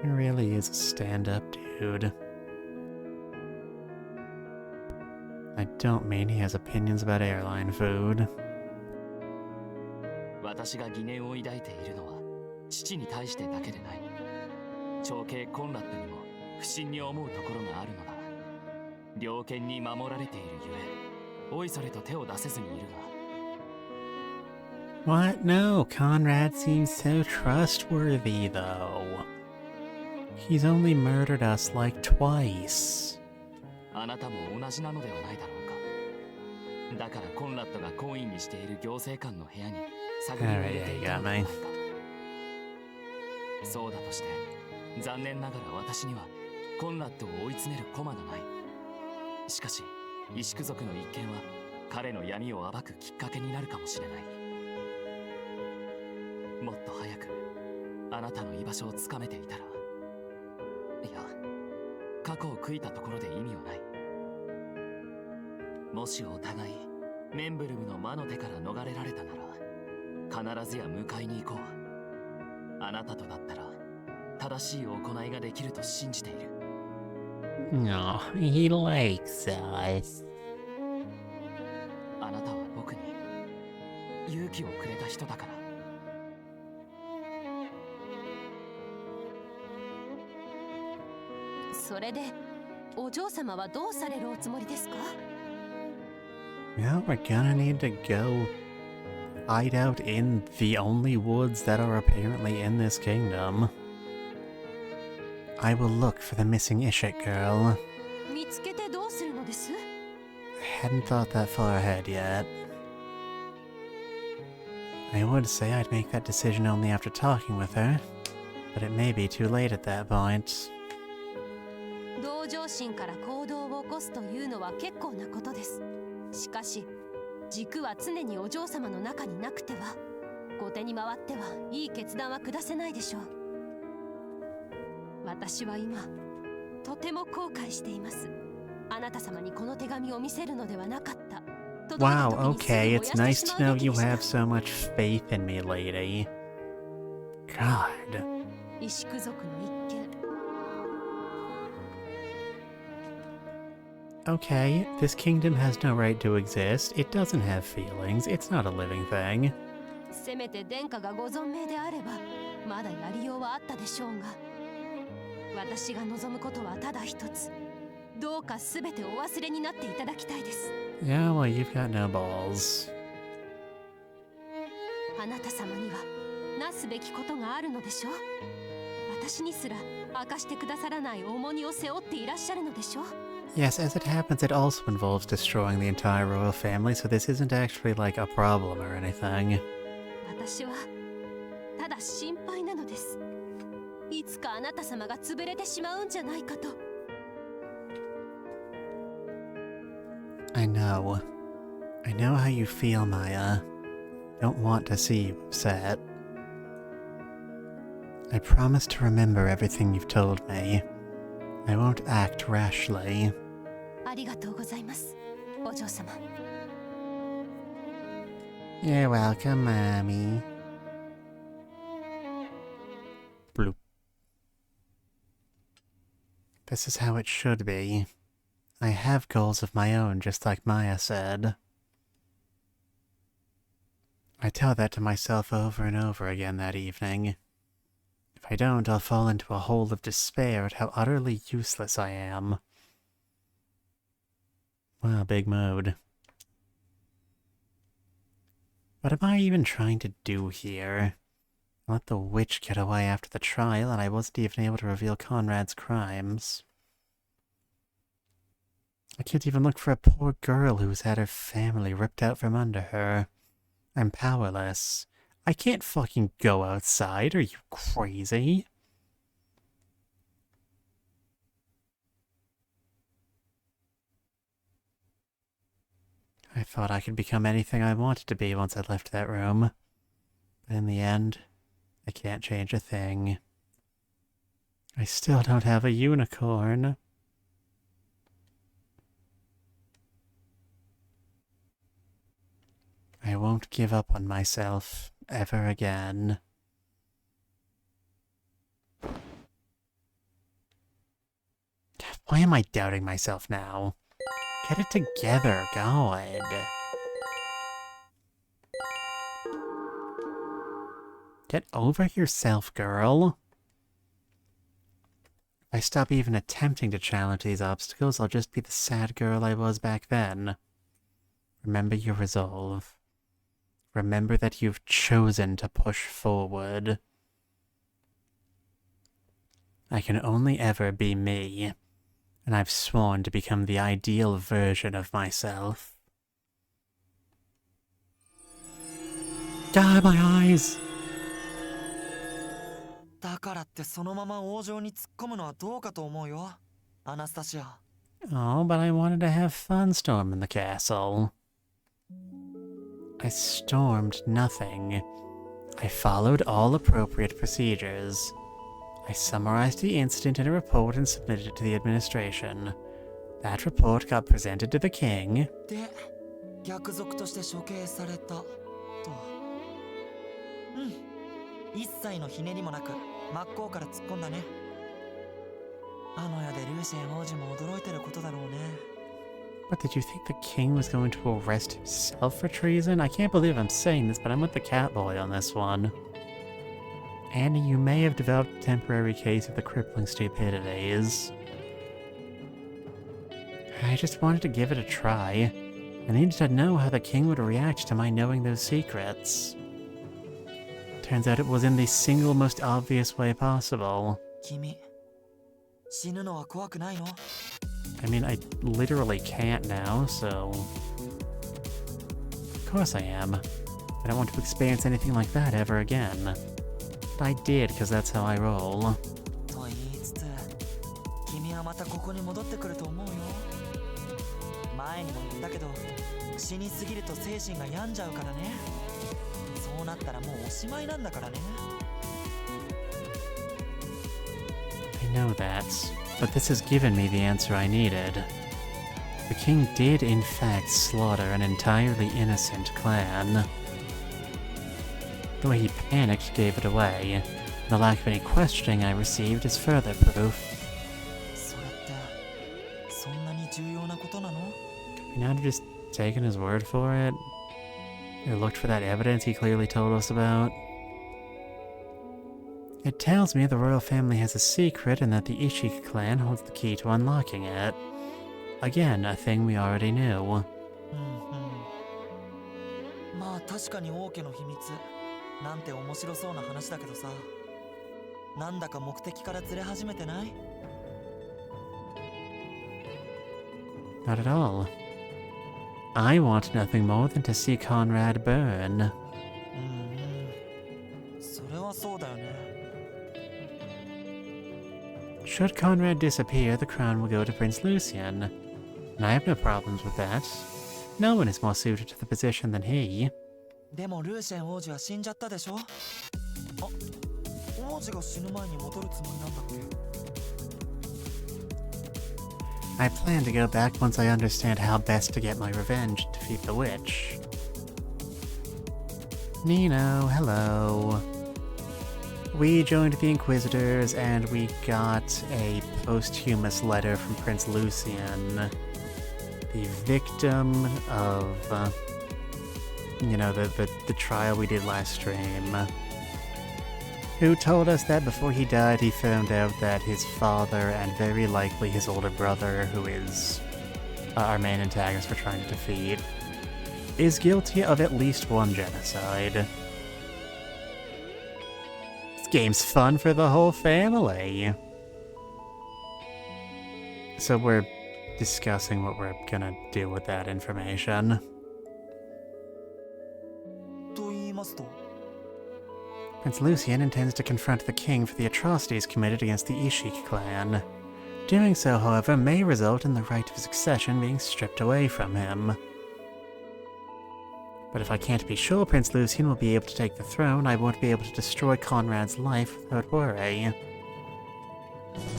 He really is a stand-up dude. I don't mean he has opinions about airline food. 私が疑念を抱いているのは父に対してだけでない。長兄コンラッドにも不審に思うところがあるのだ。猟犬に守られているゆえ、おいそれと手を出せずにいるが。What? No, Conrad seems so trustworthy, though. He's only murdered us like twice. あなたも同じなのではないだろうか。だからコンラッドが懇意にしている行政官の部屋に探りを入れていたのではないか。そうだとして、残念ながら私にはコンラッドを追い詰める駒がない。しかし、萎縮族の一件は彼の闇を暴くきっかけになるかもしれない。もっと早くあなたの居場所をつかめていたら、いや、過去を悔いたところで意味はない。もしお互いメンブルムの魔の手から逃れられたなら、必ずや迎えに行こう。あなたとだったら正しい行いができると信じている。No, he likes us. あなたは僕に勇気をくれた人だから。それでお嬢様はどうされるおつもりですか？ Well, we're gonna need to go hide out in the only woods that are apparently in this kingdom. I will look for the missing Ishik girl. 見つけてどうするのです？ Hadn't thought that far ahead yet. I would say I'd make that decision only after talking with her, but it may be too late at that point. 同情心から行動を起こすというのは結構なことです。しかし軸は常にお嬢様の中になくては後手に回ってはいい決断は下せないでしょう。私は今とても後悔しています。あなた様にこの手紙を見せるのではなかった。 Wow, okay, it's nice to know you have so much faith in me, lady. God. 萎縮族の一件。 Okay, this kingdom has no right to exist. It doesn't have feelings. It's not a living thing. せめて殿下がご存命であればまだやりようはあったでしょうが、私が望むことはただ一つ。どうかすべてお忘れになっていただきたいです。 Yeah, well, you've got no balls. あなた様にはなすべきことがあるのでしょう。私にすら明かしてくださらない重荷を背負っていらっしゃるのでしょう。 Yes, as it happens, it also involves destroying the entire royal family, so this isn't actually like a problem or anything. 私はただ心配なのです。いつかあなた様が潰れてしまうんじゃないかと。 I know how you feel, Maya. Don't want to see you upset. I promise to remember everything you've told me. I won't act rashly. ありがとうございます、お嬢様。 You're welcome, Mommy. Bloop. This is how it should be. I have goals of my own, just like Maya said. I tell that to myself over and over again that evening. If I don't, I'll fall into a hole of despair at how utterly useless I am. Wow, big mood. What am I even trying to do here? I let the witch get away after the trial, and I wasn't even able to reveal Conrad's crimes. I can't even look for a poor girl who's had her family ripped out from under her. I'm powerless. I can't fucking go outside, are you crazy? I thought I could become anything I wanted to be once I left that room. But in the end, I can't change a thing. I still don't have a unicorn. I won't give up on myself ever again. Why am I doubting myself now? Get it together, God. Get over yourself, girl. If I stop even attempting to challenge these obstacles, I'll just be the sad girl I was back then. Remember your resolve. Remember that you've chosen to push forward. I can only ever be me, and I've sworn to become the ideal version of myself. God, my eyes! だからってそのまま王城に突っ込むのはどうかと思うよ、アナスタシア。Oh, but I wanted to have fun storming the castle. I stormed nothing. I followed all appropriate procedures. I summarized the incident in a report and submitted it to the administration. That report got presented to the king. で、逆賊として処刑されたと。一切のひねりもなく真っ向から突っ込んだね。あの世でルーシェン王子も驚いてることだろうね。What, did you think the king was going to arrest himself for treason? I can't believe I'm saying this, but I'm with the Catboy on this one. Annie, you may have developed a temporary case of the crippling stupidities. I just wanted to give it a try. I needed to know how the king would react to my knowing those secrets. Turns out it was in the single most obvious way possible. 君、死ぬのは怖くないの？ I mean, I literally can't now, so... Of course I am. I don't want to experience anything like that ever again. But I did, because that's how I roll. と言いつつ、君はまたここに戻ってくると思うよ。前にも言ったけど、死にすぎると精神が病んじゃうからね。そうなったらもうおしまいなんだからね。I know that, but this has given me the answer I needed. The king did in fact slaughter an entirely innocent clan. The way he panicked gave it away. The lack of any questioning I received is further proof. それってそんなに重要なことなの？ Could we not have just taken his word for it? Or looked for that evidence he clearly told us about? It tells me the royal family has a secret and that the Ishiki clan holds the key to unlocking it. Again, a thing we already knew. うんうん。まあ確かに王家の秘密なんて面白そうな話だけどさ、なんだか目的からずれ始めてない？ Not at all. I want nothing more than to see Conrad burn. それはそうだよね。 Should Conrad disappear, the crown will go to Prince Lucian. And I have no problems with that. No one is more suited to the position than he. でもルーシェン王子は死んじゃったでしょ？あ、王子が死ぬ前に戻るつもりなんだっけ？ I plan to go back once I understand how best to get my revenge and defeat the witch. Nino, hello. We joined the Inquisitors and we got a posthumous letter from Prince Lucian, the victim of, the trial we did last stream, who told us that before he died he found out that his father and very likely his older brother, who is our main antagonist we're trying to defeat, is guilty of at least one genocide. This game's fun for the whole family. So we're discussing what we're gonna do with that information. と言いますと？ Prince Lucian intends to confront the king for the atrocities committed against the Ishiki clan. Doing so, however, may result in the right of succession being stripped away from him. But if I can't be sure Prince Lucian will be able to take the throne, I won't be able to destroy Conrad's life without worry.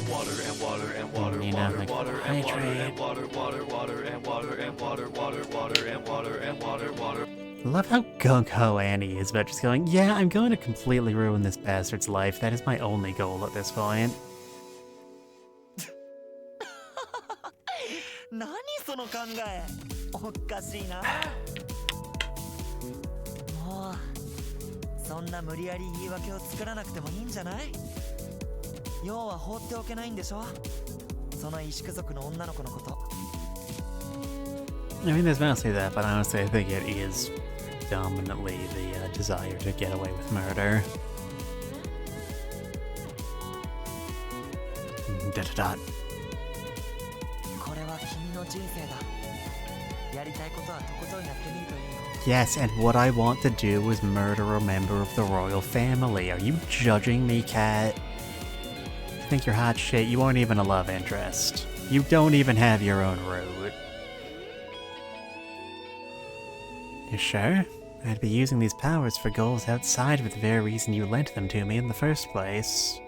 Water and water and water, water, water and water and water, water, water and water and water, water, water and water and water, water. Love how gung-ho Annie is about just going, yeah, I'm going to completely ruin this bastard's life. That is my only goal at this point. 何その考え？おかしいな。もうそんな無理やり言い訳を作らなくてもいいんじゃない？要は放っておけないんでしょ？その石工族の女の子のこと。 I mean, there's mostly that, but honestly, I think it is predominantly the desire to get away with murder. Da-da-da. これは君の人生だ。やりたいことはとことんやってみるといいよ。 Yes, and what I want to do is murder a member of the royal family. Are you judging me, Kat? You think you're hot shit? You aren't even a love interest. You don't even have your own route. You sure? I'd be using these powers for goals outside of the very reason you lent them to me in the first place.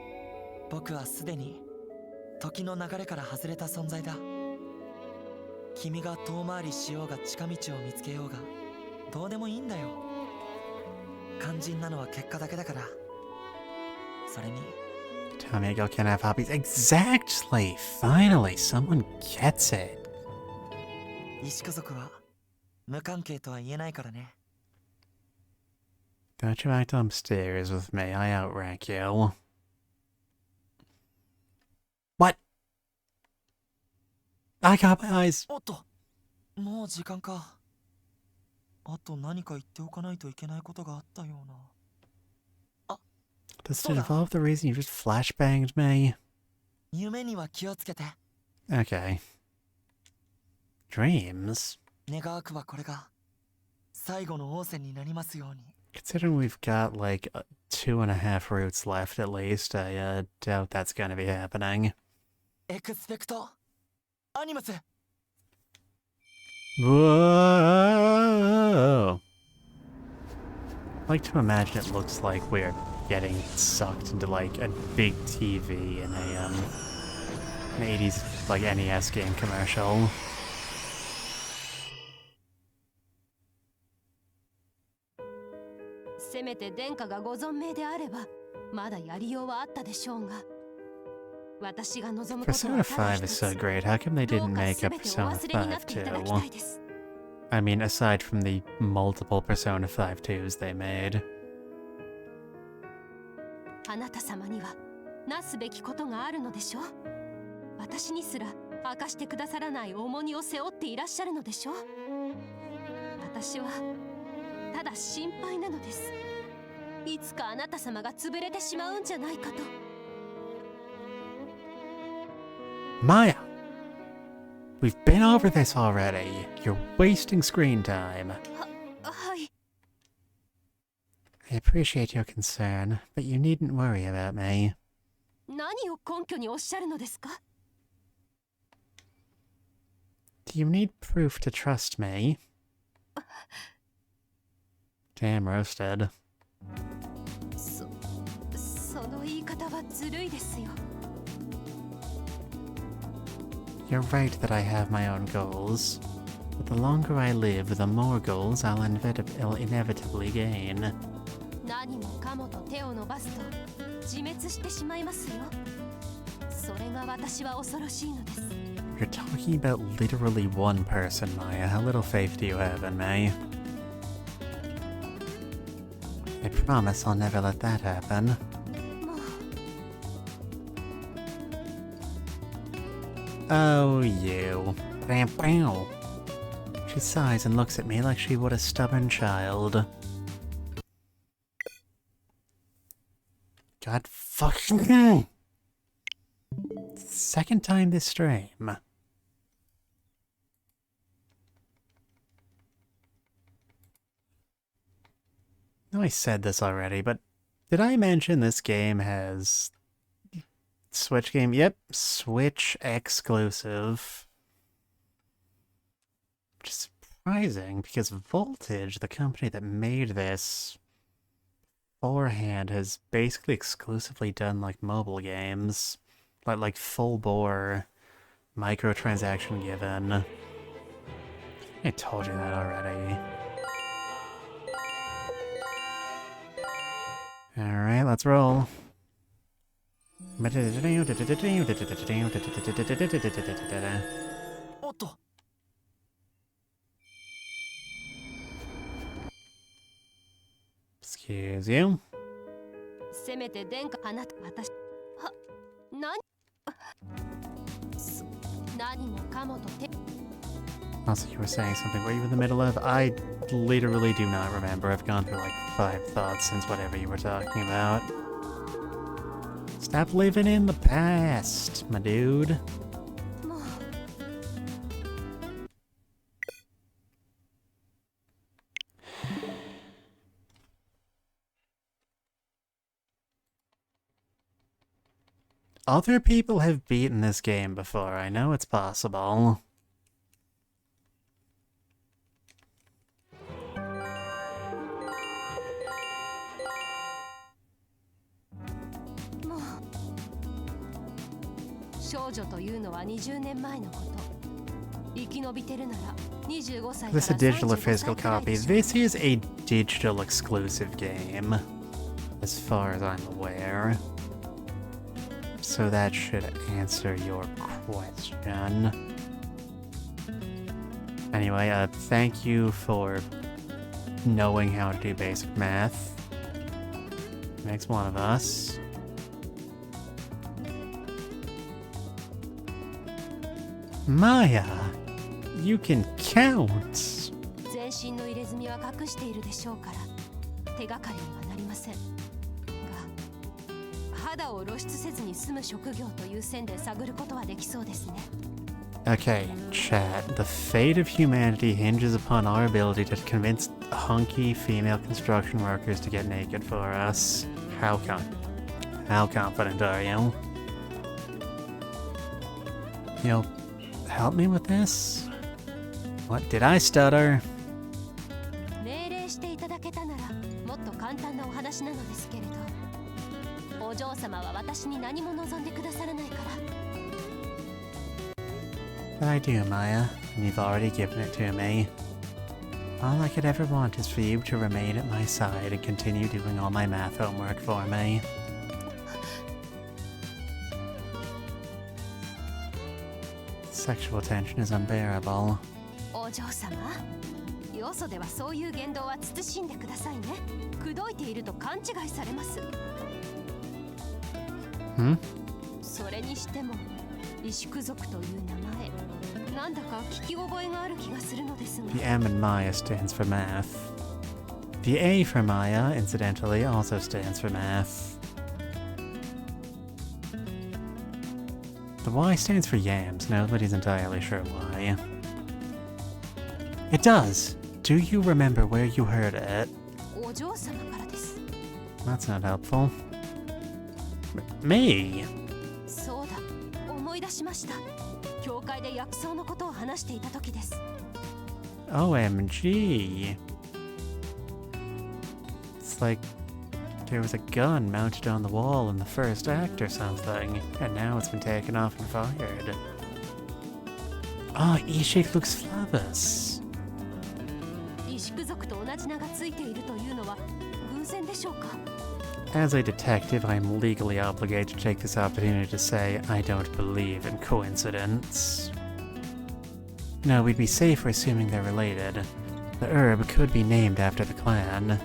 僕はすでに時の流れから外れた存在だ。君が遠回りしようが近道を見つけようがどうでもいいんだよ。肝心なのは結果だけだから。それに Tamigo can have hobbies. Exactly! Finally, someone gets it. 石工族は無関係とは言えないからね。 Don't you act upstairs with me, I outrank you. What? I got my eyes. おっと、もう時間か。あと何か言っておかないといけないことがあったような。あ、 Does it involve the reason you just flashbanged me? 夢には気をつけて。 Okay. Dreams? 願わくばこれが最後の王戦になりますように。 Considering we've got like 2.5 routes left at least, I doubt that's gonna be happening. エクスペクトアニムス。Whoa! I like to imagine it looks like we're getting sucked into like a big TV in an 80s like NES game commercial. Persona 5 is so great. How come they didn't make a Persona 5 too? I mean, aside from the multiple Persona 5 2s they made. あなた様にはなすべきことがあるのでしょう。私にすら明かしてくださらない重荷を背負っていらっしゃるのでしょう。私はただ心配なのです。いつかあなた様が潰れてしまうんじゃないかと。Maya! We've been over this already. You're wasting screen time. はい。 I appreciate your concern, but you needn't worry about me. 何を根拠におっしゃるのですか? Do you need proof to trust me? Damn roasted. その言い方はずるいですよ。 You're right that I have my own goals, but the longer I live, the more goals I'll inevitably gain. 何もかもと手を伸ばすと自滅してしまいますよ。それが私は恐ろしいのです。 You're talking about literally one person, Maya. How little faith do you have in me? I promise I'll never let that happen. もう Oh, you. Bam, bam. She sighs and looks at me like she would a stubborn child. God fucking... Second time this stream. I know I said this already, but did I mention this game has... Switch game? Yep, Switch exclusive. Which is surprising, because Voltage, the company that made this beforehand, has basically exclusively done like mobile games. Like full-bore microtransaction given. I told you that already. Alright, let's roll. Excuse you. せめて殿下あなた私は何もかもと手 Also, you were saying something. Were you in the middle of? I literally do not remember. I've gone through like 5 thoughts since whatever you were talking about. Stop living in the past, my dude. もう Other people have beaten this game before. I know it's possible. This a digital or physical copy? This is a digital exclusive game, as far as I'm aware. So that should answer your question. Anyway, thank you for knowing how to do basic math. Makes one of us. Maya, you can count. 全身の入れ墨は隠しているでしょうから手がかりにはなりませんが肌を露出せずに済む職業という線で探ることはできそうですね。 Okay, chat. The fate of humanity hinges upon our ability to convince hunky female construction workers to get naked for us. How confident are you? You'll help me with this? What did I stutter? 命令していただけたならもっと簡単なお話なのですけれど、お嬢様は私に何も望んでくださらないから。 But I do, Maya, and you've already given it to me. All I could ever want is for you to remain at my side and continue doing all my math homework for me. Sexual tension is unbearable. お嬢様、よそではそういう言動は慎んでくださいね。口説いていると勘違いされます。それにしても、イシク族という名前、なんだか聞き覚えがある気がするのですが。 The M in Maya stands for math. The A for Maya, incidentally, also stands for math. The Y stands for yams. Nobody's entirely sure why. It does! Do you remember where you heard it? お嬢様からです。 That's not helpful. Me? そうだ、思い出しました。教会で薬草のことを話していた時です。 OMG. It's like there was a gun mounted on the wall in the first act or something, and now it's been taken off and fired. Ah, Ishik looks Flavus. イシク族と同じ名がついているというのは偶然でしょうか。 As a detective, I'm legally obligated to take this opportunity to say I don't believe in coincidence. No, we'd be safer assuming they're related. The herb could be named after the clan.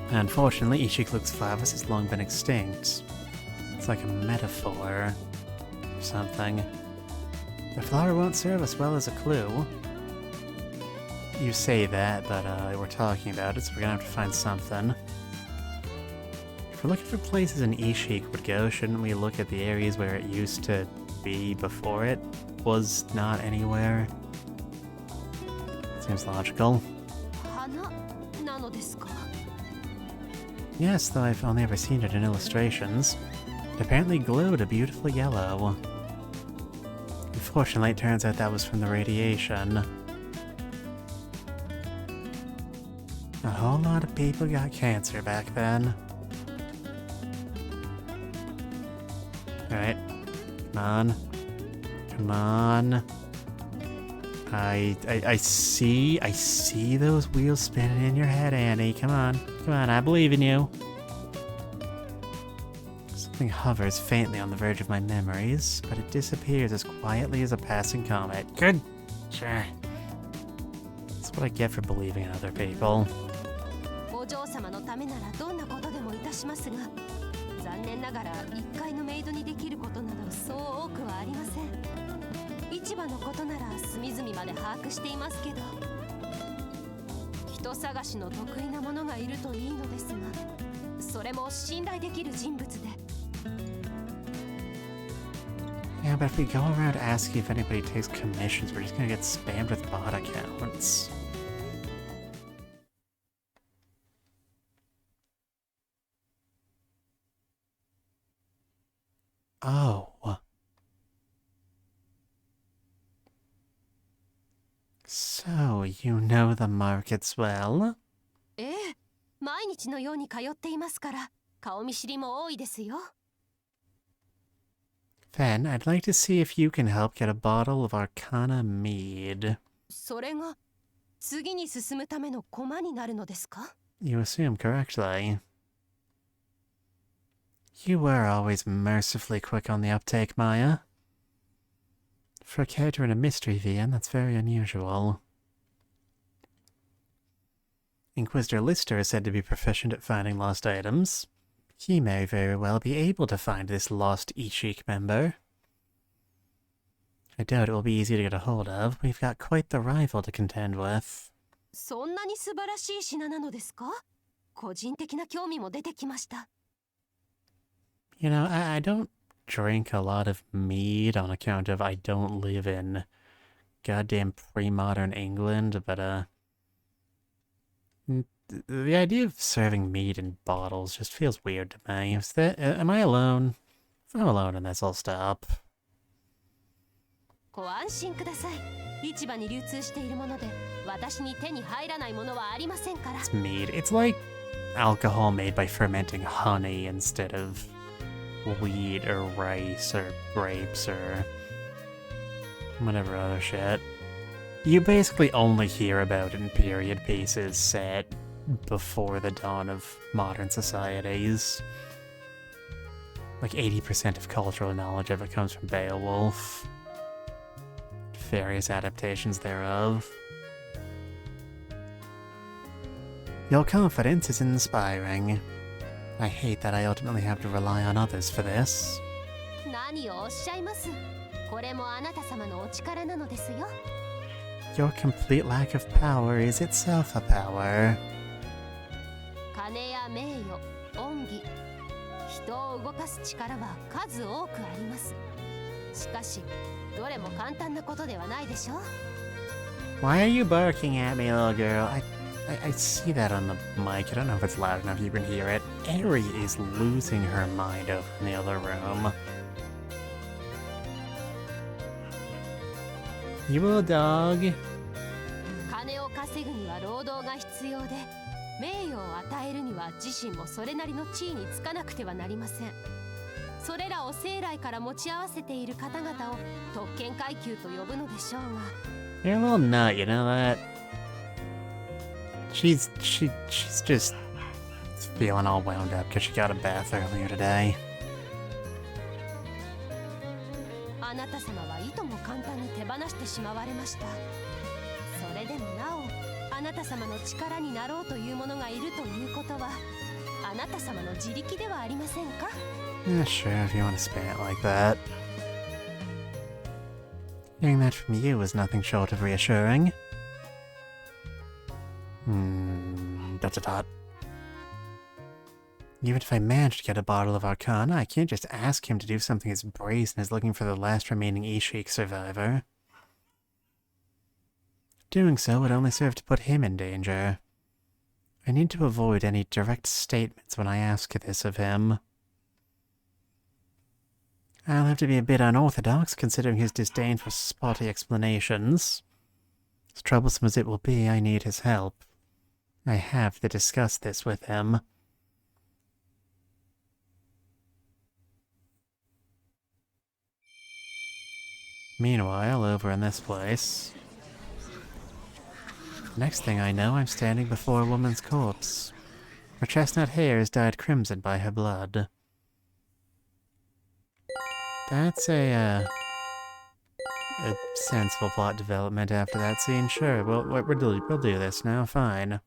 Unfortunately, Ishiklux's flavus has long been extinct. It's like a metaphor or something. The flower won't serve us well as a clue. You say that, but we're talking about it, so we're gonna have to find something. If we're looking for places an Ishik would go, shouldn't we look at the areas where it used to be before it was not anywhere? Seems logical. 花なのですか? Yes, though I've only ever seen it in illustrations. It apparently glowed a beautiful yellow. Unfortunately, it turns out that was from the radiation. A whole lot of people got cancer back then. Alright. Come on. Come on. I see those wheels spinning in your head, Annie. Come on. Come on, I believe in you. Something hovers faintly on the verge of my memories, but it disappears as quietly as a passing comet. Good. Sure. That's what I get for believing in other people. お嬢様のためならどんなことでもいたしますが、残念ながら1階のメイドにできることなどそう多くはありません。市場のことなら隅々まで把握していますけど、人探しの得意なものがいるといいのですが、それも信頼できる人物で。Yeah, but if we go around asking if anybody takes commissions, we're just gonna get spammed with bot accounts. Oh. So, you know the markets well? ええ、毎日のように通っていますから、顔見知りも多いですよ。Then, I'd like to see if you can help get a bottle of Arcana mead. それが次に進むための駒になるのですか? You assume correctly. You were always mercifully quick on the uptake, Maya. For a character in a mystery VM, that's very unusual. Inquisitor Lister is said to be proficient at finding lost items. He may very well be able to find this lost Ishik member. I doubt it will be easy to get a hold of. We've got quite the rival to contend with. そんなに素晴らしい品なのですか? 個人的な興味も出てきました。You know, I don't drink a lot of mead on account of I don't live in goddamn pre-modern England, but the idea of serving mead in bottles just feels weird to me. Am I alone? If I'm alone, and this, I'll stop. ご安心ください。市場に流通しているもので私に手に入らないものはありませんから。 It's mead. It's like alcohol made by fermenting honey instead of wheat or rice or grapes or whatever other shit. You basically only hear about it in period pieces set before the dawn of modern societies. Like 80% of cultural knowledge of it comes from Beowulf. Various adaptations thereof. Your confidence is inspiring. I hate that I ultimately have to rely on others for this. 何をおっしゃいます。これもあなた様のお力なのですよ。 Your complete lack of power is itself a power. 金や名誉、恩義、人を動かす力は数多くあります。しかし、どれも簡単なことではないでしょう。 Why are you barking at me, little girl? I see that on the mic. I don't know if it's loud enough you can hear it. Eri is losing her mind over in the other room. You little dog. 金を稼ぐには労働が必要で、名誉を与えるには自身もそれなりの地位につかなくてはなりません。それらを生来から持ち合わせている方々を特権階級と呼ぶのでしょうが。 You're a little nut, you know that? She's just feeling all wound up because she got a bath earlier today. あなた様はいとも簡単に手放してしまわれました。それでもなお、あなた様の力になろうという者がいるということは、あなた様の自力ではありませんか？ Yeah, sure, if you want to spin it like that. Hearing that from you was nothing short of reassuring. Dot dot dot. Even if I manage to get a bottle of Arcana, I can't just ask him to do something as brazen as looking for the last remaining Ishik survivor. Doing so would only serve to put him in danger. I need to avoid any direct statements when I ask this of him. I'll have to be a bit unorthodox considering his disdain for spotty explanations. As troublesome as it will be, I need his help. I have to discuss this with him. Meanwhile, over in this place... Next thing I know, I'm standing before a woman's corpse. Her chestnut hair is dyed crimson by her blood. That's a sensible plot development after that scene. Sure, we'll do this now. Fine.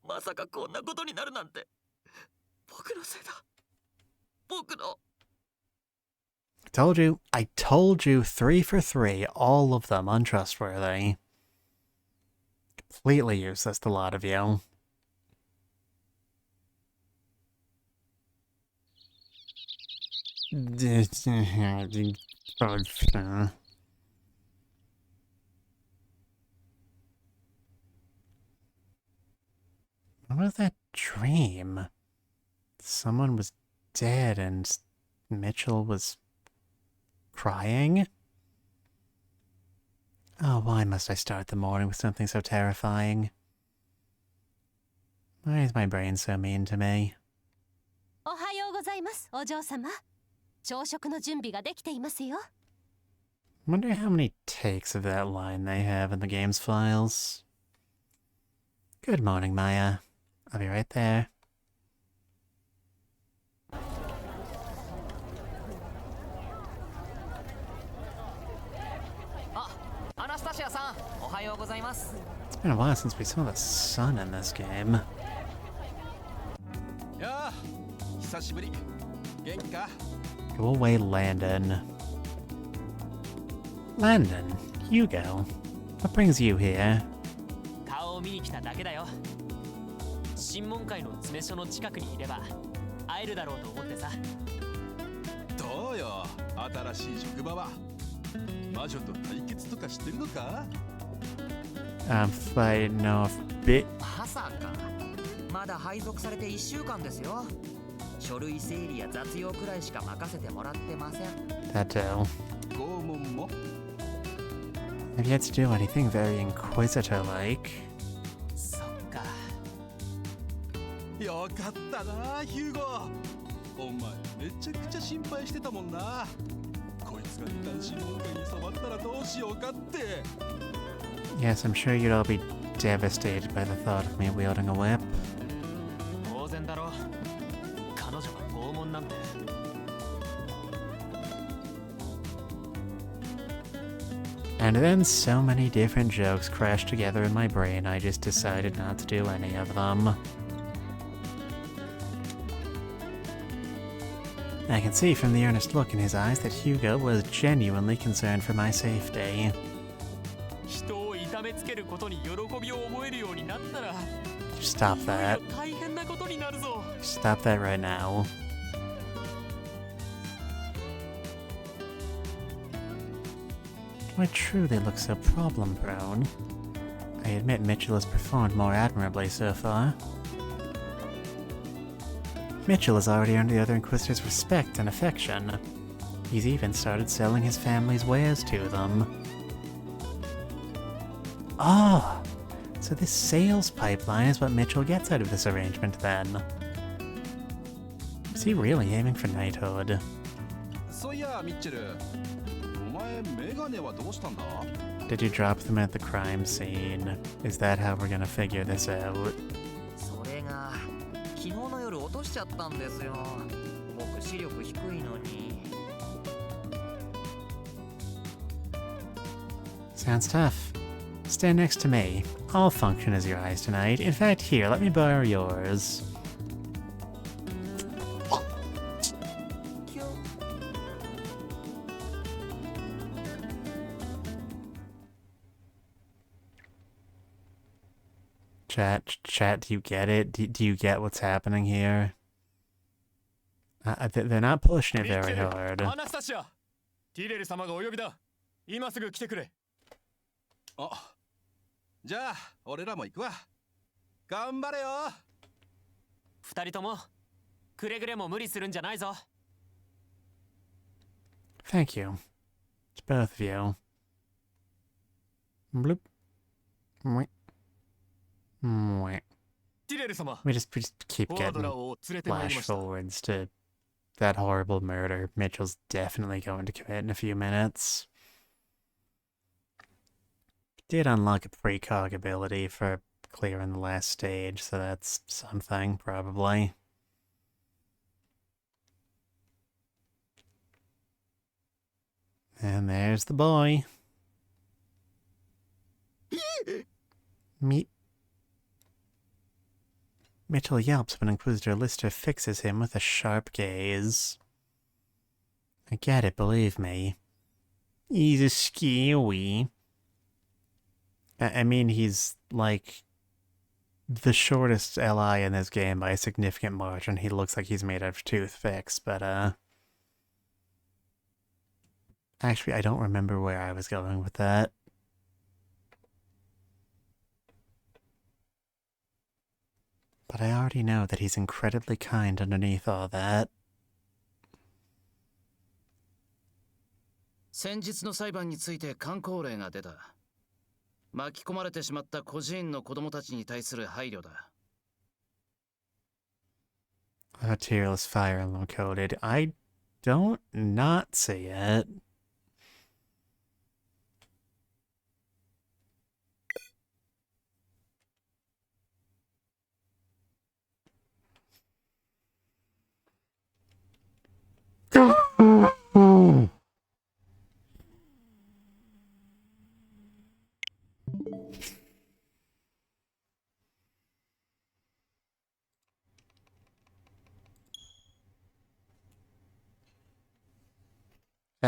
まさかこんなことになるなんて。僕のせいだ。僕の。 I told you 3 for 3, all of them untrustworthy. Completely useless, the lot of you. What was that dream? Someone was dead and Mitchell was crying? Oh, why must I start the morning with something so terrifying? Why is my brain so mean to me? おはようございます、お嬢様。朝食の準備ができていますよ。 Wonder how many takes of that line they have in the game's files. Good morning, Maya. I'll be right there. アナスタシアさん、おはようございます。 It's been a while since we saw the sun in this game. やあ、久しぶり。元気か？ Go away, Landon. Landon, Hugo. What brings you here? 顔を見に来ただけだよ。審問会の詰め所の近くにいれば会えるだろうと思ってさ。どうよ、新しい職場は。魔女と対決とかしてるのか？ I'm fighting off bit. まさか。まだ配属されて1週間ですよ。書類整理や雑用くらいしか任せてもらってません。 That too. 拷問も I've yet to do anything very inquisitor-like. そっか。よかったなヒューゴ。お前めちゃくちゃ心配してたもんな。こいつが異端審問会に染まったらどうしようかって。 Yes, I'm sure you'd all be devastated by the thought of me wielding a whip. 当然だろ。彼女が拷問なんて。 And then so many different jokes crashed together in my brain, I just decided not to do any of them. I can see from the earnest look in his eyes that Hugo was genuinely concerned for my safety. 人を痛めつけることに喜びを覚えるようになったら、 Stop that. 大変なことになるぞ。 Stop that right now. Do I truly look so problem-prone? I admit Mitchell has performed more admirably so far. Mitchell has already earned the other Inquisitors' respect and affection. He's even started selling his family's wares to them. Ah! So this sales pipeline is what Mitchell gets out of this arrangement then. Is he really aiming for knighthood? そういやミッチェル、お前メガネはどうしたんだ？ Did you drop them at the crime scene? Is that how we're gonna figure this out? それが昨日の夜落としちゃったんですよ。僕視力低いのに。 Sounds tough. Stand next to me. I'll function as your eyes tonight. In fact, here, let me borrow yours. Chat, do you get it? Do you get what's happening here? They're not pushing it very hard. アナスタシア、ティレル様がお呼びだ。今すぐ来てくれ。あ、じゃあ俺らも行くわ。頑張れよ。二人ともくれぐれも無理するんじゃないぞ。 Thank you. To both of you. Bloop. Mwah. Mwah. ティレル様、 We just keep フォワード getting ラを連れてまいり flash ました。 forwards to that horrible murder Mitchell's definitely going to commit in a few minutes. Did unlock a precog ability for clearing the last stage, so that's something, probably. And there's the boy. Mitchell yelps when Inquisitor Lister fixes him with a sharp gaze. I get it, believe me. He's a skewy. I mean, he's, like, the shortest LI in this game by a significant margin. He looks like he's made out of toothpicks, but, actually, I don't remember where I was going with that. But I already know that he's incredibly kind underneath all that. 先日の裁判について箝口令が出た。巻き込まれてしまった孤児院の子供たちに対する配慮だ。A tearless fire emblem coded. I don't not see it.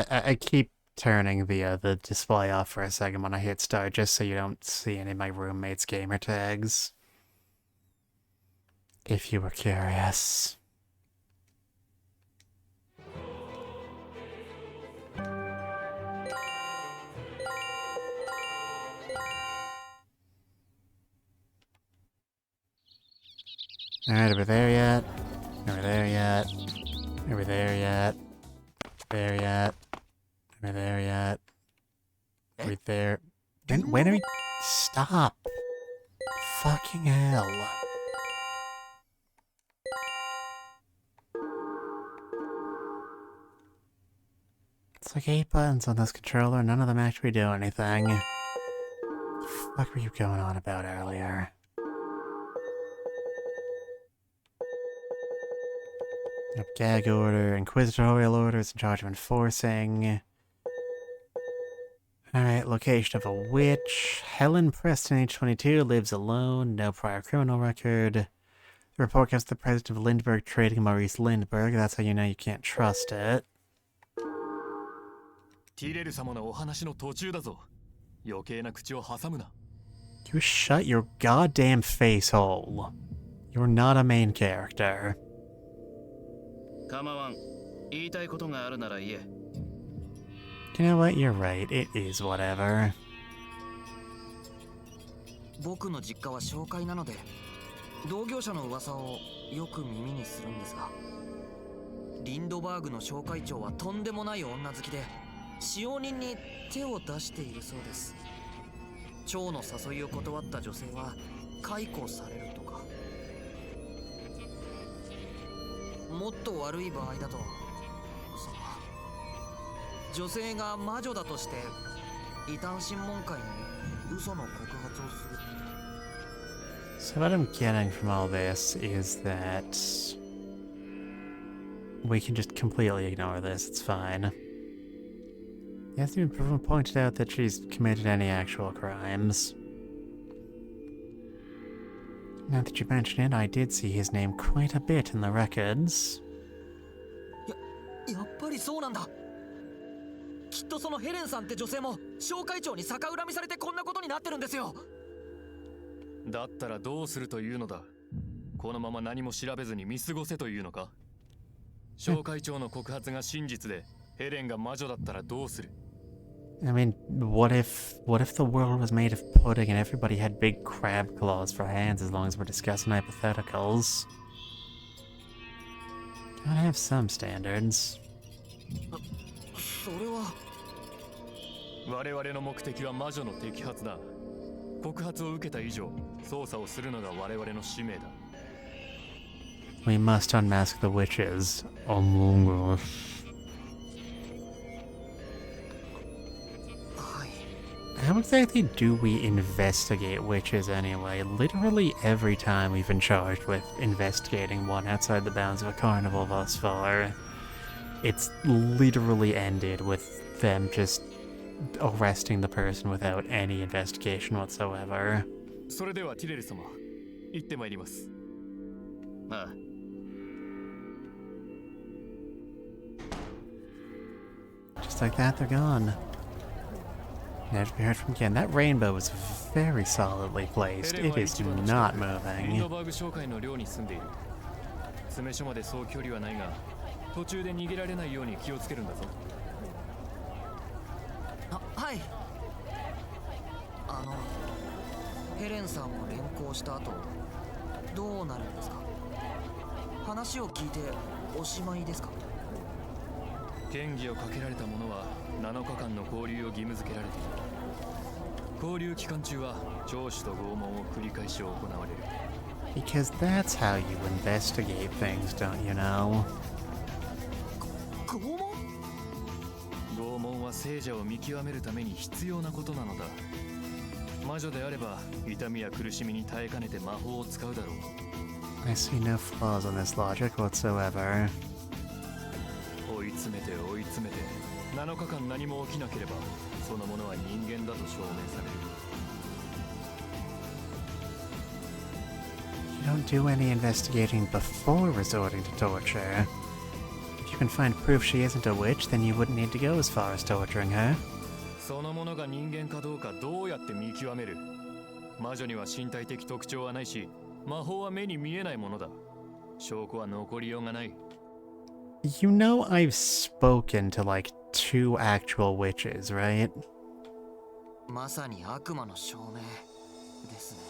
I keep turning the display off for a second when I hit start, just so you don't see any of my roommates' gamer tags. If you were curious. Alright, are we there yet? Are we there yet? Are we there yet? There yet? Are we there yet? Are we there? When are we? Stop! Fucking hell. It's like 8 buttons on this controller, none of them actually do anything. What the fuck were you going on about earlier? Yep, gag order, inquisitorial orders in charge of enforcing. Alright, location of a witch. Helen Preston, age 22, lives alone, no prior criminal record. The report gives the president of Lindbergh trading Maurice Lindbergh. That's how you know you can't trust it. ティレル様のお話の途中だぞ。余計な口を挟むな。You shut your goddamn face hole. You're not a main character. 構わん。言いたいことがあるなら言え。You know what? You're right. It is whatever. 僕の実家は紹介なので、同業者の噂をよく耳にするんですが、リンドバーグの紹介長はとんでもない女好きで、使用人に手を出しているそうです。長の誘いを断った女性は解雇されるとか。もっと悪い場合だと、女性が魔女だとして異端審問会に嘘の告発をする。So what I'm getting from all this is that we can just completely ignore this. It's fine. It hasn't even pointed out that she's committed any actual crimes. Now that you mention it, I did see his name quite a bit in the records. やっぱりそうなんだ。きっとそのヘレンさんって女性も紹介長に逆恨みされてこんなことになってるんですよ。だったらどうするというのだ。このまま何も調べずに見過ごせというのか。紹介長の告発が真実でヘレンが魔女だったらどうする。I mean, what if the world was made of pudding and everybody had big crab claws for hands as long as we're discussing hypotheticals? Gotta have some standards. それは我々の目的は魔女の摘発だ。告発を受けた以上、捜査をするのが我々の使命だ。We must unmask the witches. Among us. How exactly do we investigate witches anyway? Literally every time we've been charged with investigating one outside the bounds of a carnival thus far, it's literally ended with them just arresting the person without any investigation whatsoever. それではティレル様、行ってまいります。ああ。Just like that, they're gone. Now to be heard from again. That rainbow is very solidly placed. It is not リン moving. ドバーグ商会の寮に住んでいる。詰め所までそう距離はないが、途中で逃げられないように気をつけるんだぞ。はい。ヘレンさんを連行した後、どうなるんですか。話を聞いておしまいですか。嫌疑をかけられた者は7日間の勾留を義務付けられている。勾留期間中は聴取と拷問を繰り返し行われる。Because that's how you investigate things, don't you know? 拷問？拷問は聖者を見極めるために必要なことなのだ。魔女であれば痛みや苦しみに耐えかねて魔法を使うだろう。I see no flaws in this logic whatsoever. 追い詰めて追い詰めて7日間何も起きなければそのものは人間だと証明される。You don't do any investigating before resorting to torture. If you can find proof she isn't a witch, then you wouldn't need to go as far as torturing her. そのものが人間かどうかどうやって見極める。魔女には身体的特徴はないし、魔法は目に見えないものだ。証拠は残りようがない。You know I've spoken to like 2 actual witches, right? まさに悪魔の証明ですね。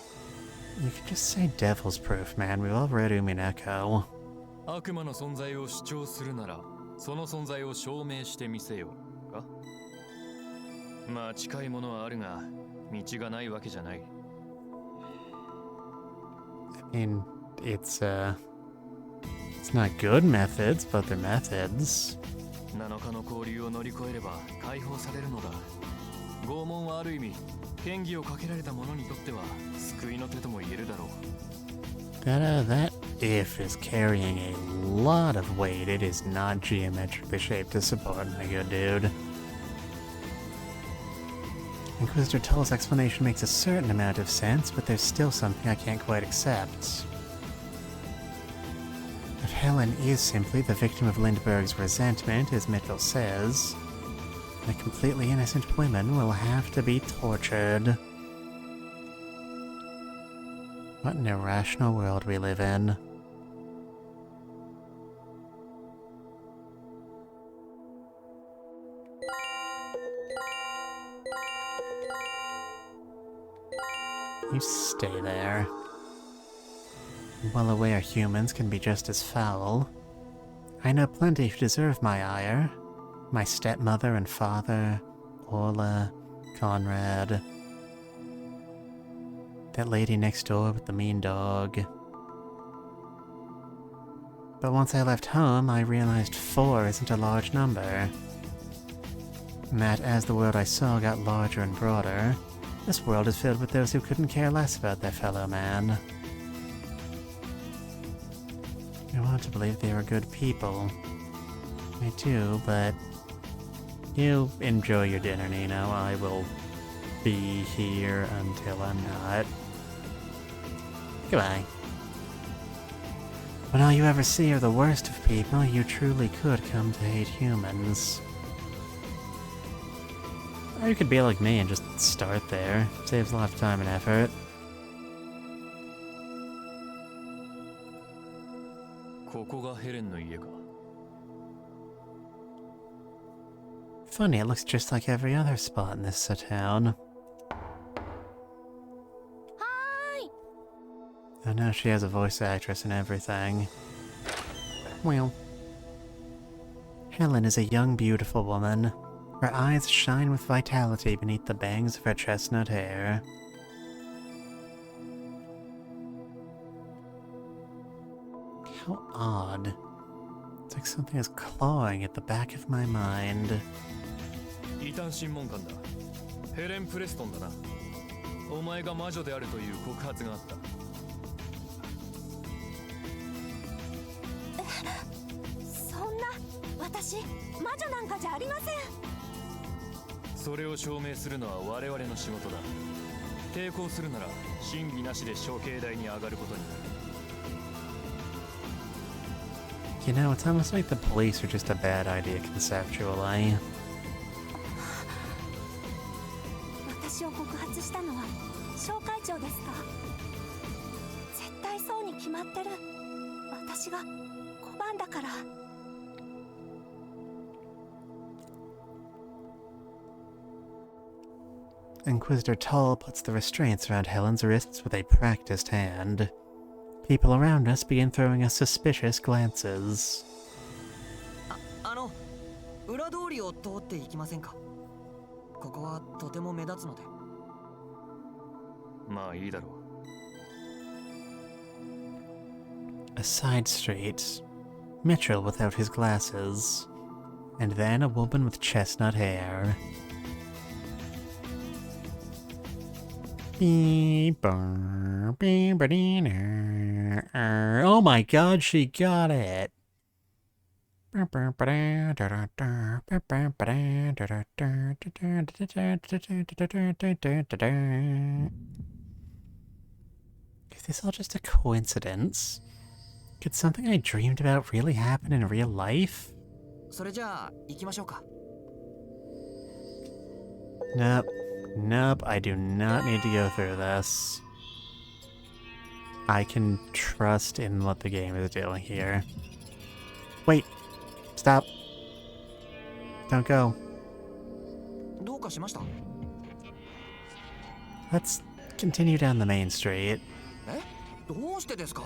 You can just say devil's proof, man. We've all read Umineko. 悪魔の存在を主張するならその存在を証明してみせようか。まあ近いものはあるが道がないわけじゃない。I mean, it's not good methods, but they're methods. 7日の交流を乗り越えれば解放されるのだ。拷問はある意味嫌疑をかけられた者にとっては救いの手とも言えるだろう。That if is carrying a lot of weight. It is not geometrically shaped to support me, good dude. Inquisitor Tull's explanation makes a certain amount of sense, but there's still something I can't quite accept. If Helen is simply the victim of Lindbergh's resentment, as Mitchell says, the completely innocent women will have to be tortured. What an irrational world we live in. You stay there. I'm well aware humans can be just as foul. I know plenty who deserve my ire. My stepmother and father, Orla, Conrad. That lady next door with the mean dog. But once I left home, I realized 4 isn't a large number. And that as the world I saw got larger and broader, this world is filled with those who couldn't care less about their fellow man. I want to believe they were good people. I do, but... You enjoy your dinner, Nino. I will be here until I'm not. Goodbye. When all you ever see are the worst of people, you truly could come to hate humans. Or you could be like me and just start there. Saves a lot of time and effort. Funny, it looks just like every other spot in this town. Hi! Oh no, she has a voice actress and everything. Well. Helen is a young, beautiful woman. Her eyes shine with vitality beneath the bangs of her chestnut hair. How odd. It's like something is clawing at the back of my mind. 異端審問官だ。ヘレン・プレストンだな。お前が魔女であるという告発があった。そんな、私、魔女なんかじゃありません。それを証明するのは我々の仕事だ。抵抗するなら審議なしで処刑台に上がることになる。You know, it's almost like the police are just a bad idea conceptually. 私を告発したのは小会長ですか？絶対そうに決まってる。私が拒んだから。Inquisitor Tull puts the restraints around Helen's wrists with a practiced hand. People around us begin throwing us suspicious glances. 裏通りを通って行きませんか？ここはとても目立つので。まあいいだろう。A side street. Mitchell without his glasses. And then a woman with chestnut hair. Oh my god, she got it! Is this all just a coincidence? Could something I dreamed about really happen in real life? それじゃあ行きましょうか。Nope. Nope, I do not need to go through this. I can trust in what the game is doing here. Wait. Stop. Don't go. どうかしました？ Let's continue down the main street. どうしてですか？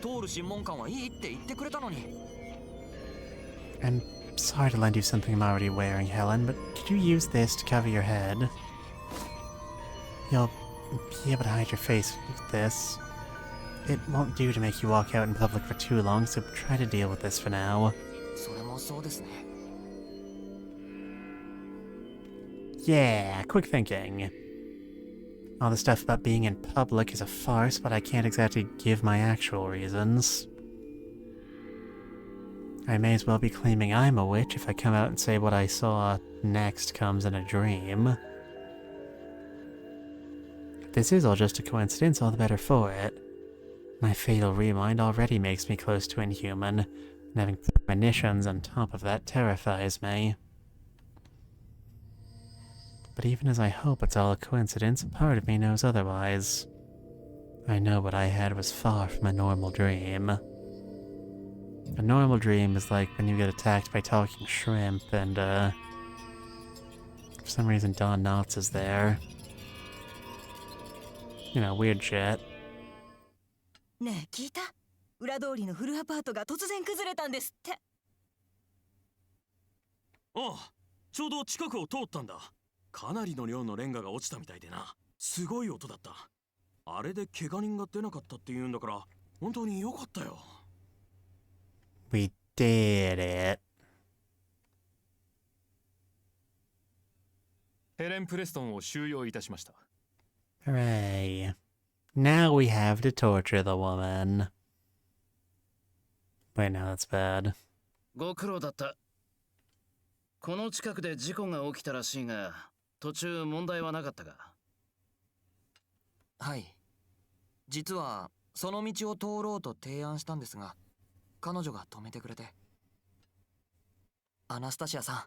通る審問官はいいって言ってくれたのに。 I'm sorry to lend you something I'm already wearing, Helen, but could you use this to cover your head? You'll be able to hide your face with this. It won't do to make you walk out in public for too long, so try to deal with this for now. それもそうですね。 Yeah, quick thinking. All the stuff about being in public is a farce, but I can't exactly give my actual reasons. I may as well be claiming I'm a witch if I come out and say what I saw next comes in a dream. If this is all just a coincidence, all the better for it. My fatal rewind already makes me close to inhuman, and having premonitions on top of that terrifies me. But even as I hope it's all a coincidence, a part of me knows otherwise. I know what I had was far from a normal dream. A normal dream is like when you get attacked by talking shrimp and, for some reason Don Knotts is there. You know, weird shit. ねえ聞いた？裏通りのフルアパートが突然崩れたんですって。ああ、ちょうど近くを通ったんだ。かなりの量のレンガが落ちたみたいでな。すごい音だった。あれで怪我人が出なかったって言うんだから、本当に良かったよ。We did it. ヘレン・プレストンを収容いたしました。 Hooray. Now we have to torture the woman. Wait, no, that's bad. ご苦労だった。この近くで事故が起きたらしいが、途中問題はなかったか？はい。実はその道を通ろうと提案したんですが、彼女が止めてくれて。アナスタシアさん、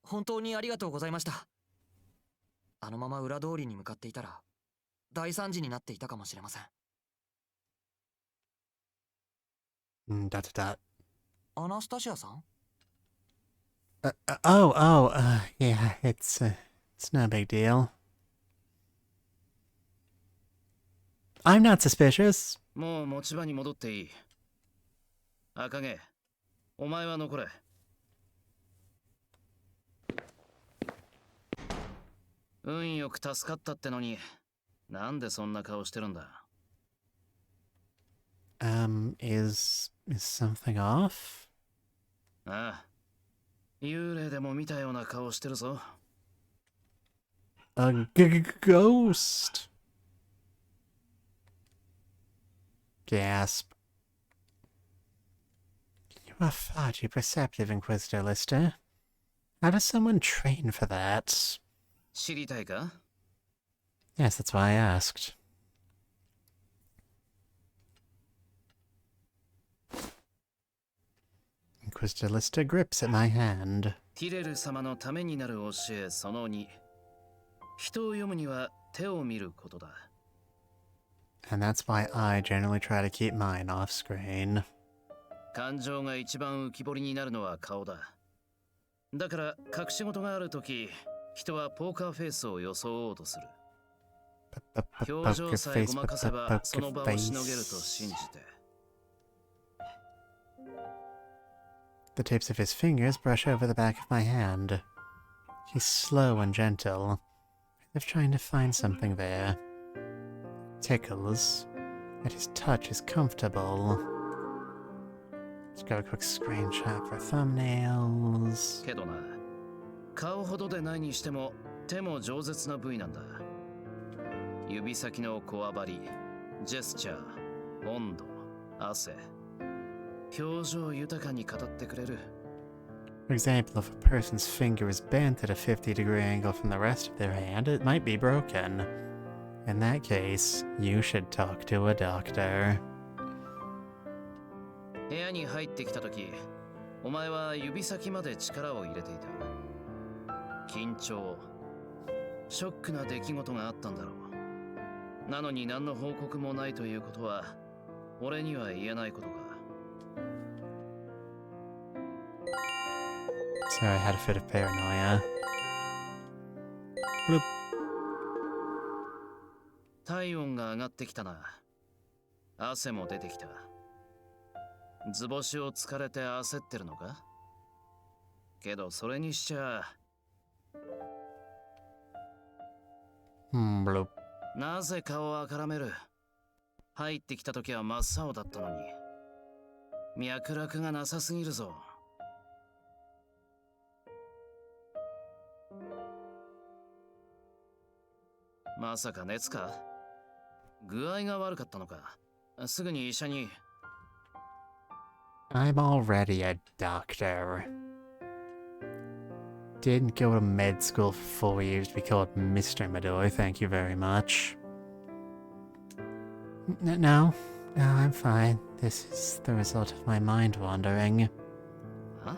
本当にありがとうございました。あのまま裏通りに向かっていたら大惨事になっていたかもしれません。Dot dot dot. アナスタシアさん？ Yeah, it's no big deal. I'm not suspicious. もう持ち場に戻っていい。赤毛、お前は残れ。運よく助かったってのに、なんでそんな顔してるんだ？ Is something off? ああ、幽霊でも見たような顔してるぞ。A ghost. Gasp. You are far too perceptive, Inquisitor Lister. How does someone train for that? 知りたいか？ Yes, that's why I asked. Inquisitor Lister grips at my hand. ティレル様のためになる教えその2。人を読むには手を見ることだ。And that's why I generally try to keep mine off screen. 感情が一番浮き彫りになるのは顔だ。だから隠し事があるとき、人はポーカーフェイスを装おうとする。表情さえごまかせばその場をしのげると信じて。The tips of his fingers brush over the back of my hand. He's slow and gentle, as if trying to find something there. Tickles, yet his touch is comfortable. Let's grab a quick screenshot for thumbnails. けどな、顔ほどでないにしても手も饒舌な部位なんだ。指先のこわばり、ジェスチャー、温度、汗。表情豊かに語ってくれる。For example, if a person's finger is bent at a 50-degree angle from the rest of their hand, it might be broken. In that case, you should talk to a doctor. 部屋に入ってきたとき、お前は指先まで力を入れていた。緊張、ショックな出来事があったんだろう。なのに何の報告もないということは、俺には言えないことか。Sorry, I had a fit of paranoia. Bloop. 体温が上がってきたな。汗も出てきた。図星を突かれて焦ってるのか？けどそれにしちゃBloop. なぜ顔をあからめる？入ってきた時は真っ青だったのに。脈絡がなさすぎるぞ。まさか熱か？具合が悪かったのか？すぐに医者に。I'm already a doctor. Didn't go to med school for 4 years to be called Mr. Midori, thank you very much. No, I'm fine. This is the result of my mind wandering. Huh?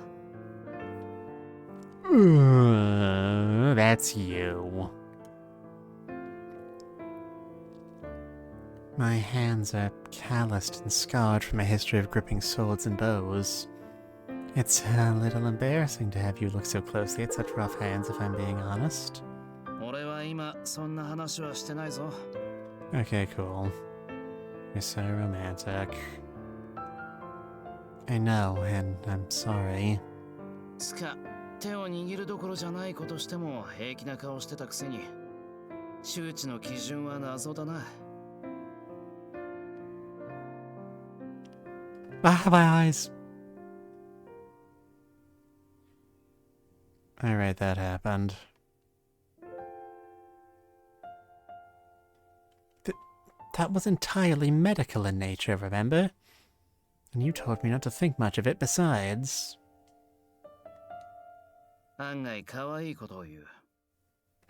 That's you. My hands are calloused and scarred from a history of gripping swords and bows. It's a little embarrassing to have you look so closely at such rough hands, if I'm being honest. 俺は今そんな話はしてないぞ。 Okay, cool. You're so romantic. I know, and I'm sorry. つか、手を握るどころじゃないことしても平気な顔してたくせに。周知の基準は謎だな。Ah, my eyes! Alright, that happened. That was entirely medical in nature, remember? And you told me not to think much of it besides. 案外可愛いことを言う。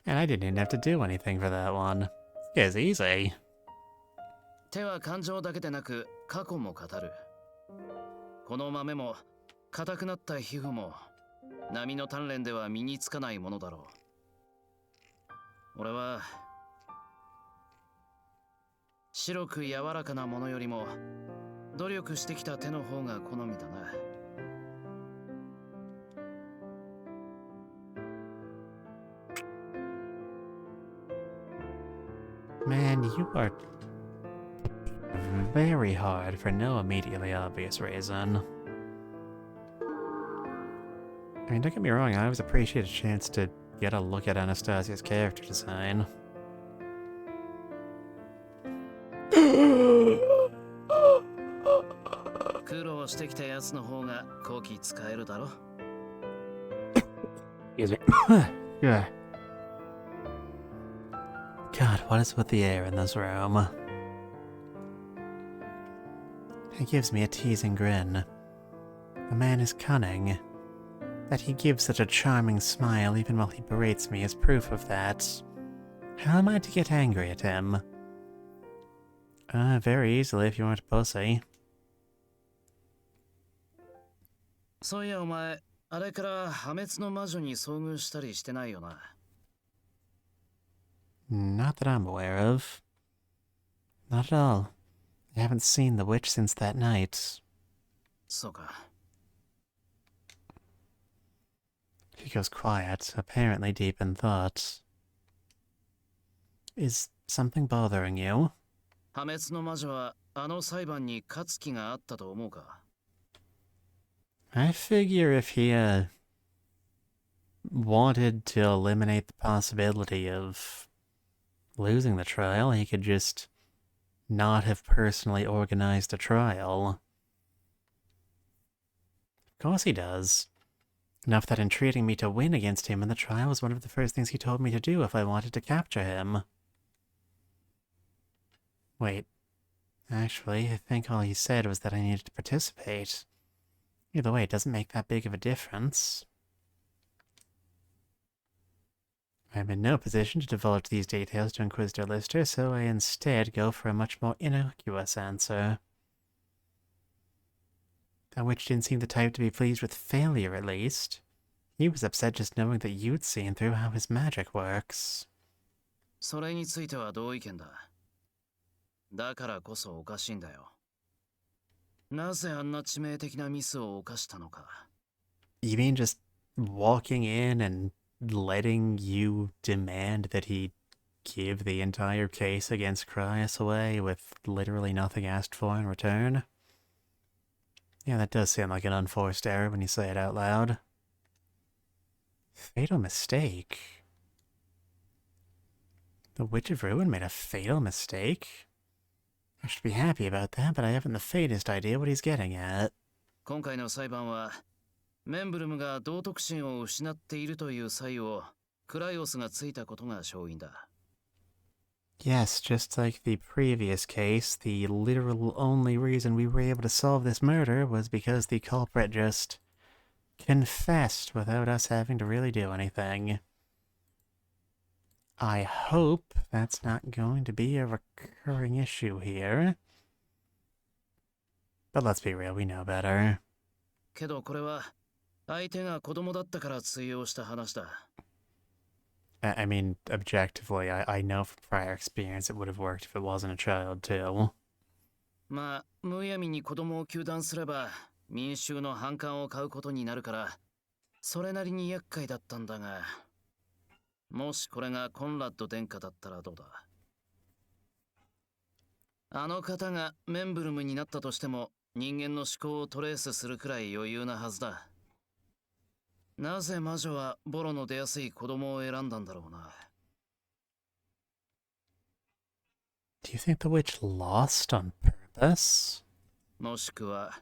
And I didn't even have to do anything for that one. It's easy. 手は感情だけでなく過去も語る。この豆も硬くなった皮膚も波の鍛錬では身につかないものだろう。俺は白く柔らかなものよりも努力してきた手の方が好みだな。Man, you are very hard for no immediately obvious reason. I mean, don't get me wrong, I always appreciate a chance to get a look at Anastasia's character design. 苦労してきたやつの方がこき使えるだろ。Excuse me. Yeah. God, what is with the air in this room? He gives me a teasing grin. The man is cunning. That he gives such a charming smile even while he berates me is proof of that. How am I to get angry at him? Very easily if you weren't a pussy. そういやお前、あれから破滅の魔女に遭遇したりしてないよな。Not that I'm aware of. Not at all. I haven't seen the witch since that night. そうか。He goes quiet, apparently deep in thought. Is something bothering you? 破滅の魔女はあの裁判に勝つ気があったと思うか？ I figure if he, wanted to eliminate the possibility of losing the trial, he could just not have personally organized a trial. Of course he does. Enough that entreating me to win against him in the trial was one of the first things he told me to do if I wanted to capture him. Wait. Actually, I think all he said was that I needed to participate. Either way, it doesn't make that big of a difference. I'm in no position to divulge these details to Inquisitor Lister, so I instead go for a much more innocuous answer. That witch didn't seem the type to be pleased with failure, at least. He was upset just knowing that you'd seen through how his magic works. それについては同意見だ。だからこそおかしいんだよ。なぜあんな致命的なミスを犯したのか。You mean just walking in and letting you demand that he give the entire case against Cryas away with literally nothing asked for in return? Yeah, that does sound like an unforced error when you say it out loud. Fatal mistake? The Witch of Ruin made a fatal mistake? I should be happy about that, but I haven't the faintest idea what he's getting at. 今回の裁判はメンブルムが道徳心を失っているという際をクライオスがついたことが勝因だ。Yes, just like the previous case, the literal only reason we were able to solve this murder was because the culprit just confessed without us having to really do anything. I hope that's not going to be a recurring issue here. But let's be real, we know better. けどこれは相手が子供だったから通用した話だ。I mean, objectively, I know from prior experience it would have worked if it wasn't a child, too. まあ、むやみに子供を糾弾すれば民衆の反感を買うことになるから、それなりに厄介だったんだが、もしこれがコンラッド殿下だったらどうだ？あの方がメンブルムになったとしても、人間の思考をトレースするくらい余裕なはずだ。なぜ魔女はボロの出やすい子供を選んだんだろうな。Do you think the witch lost on purpose? もしくは、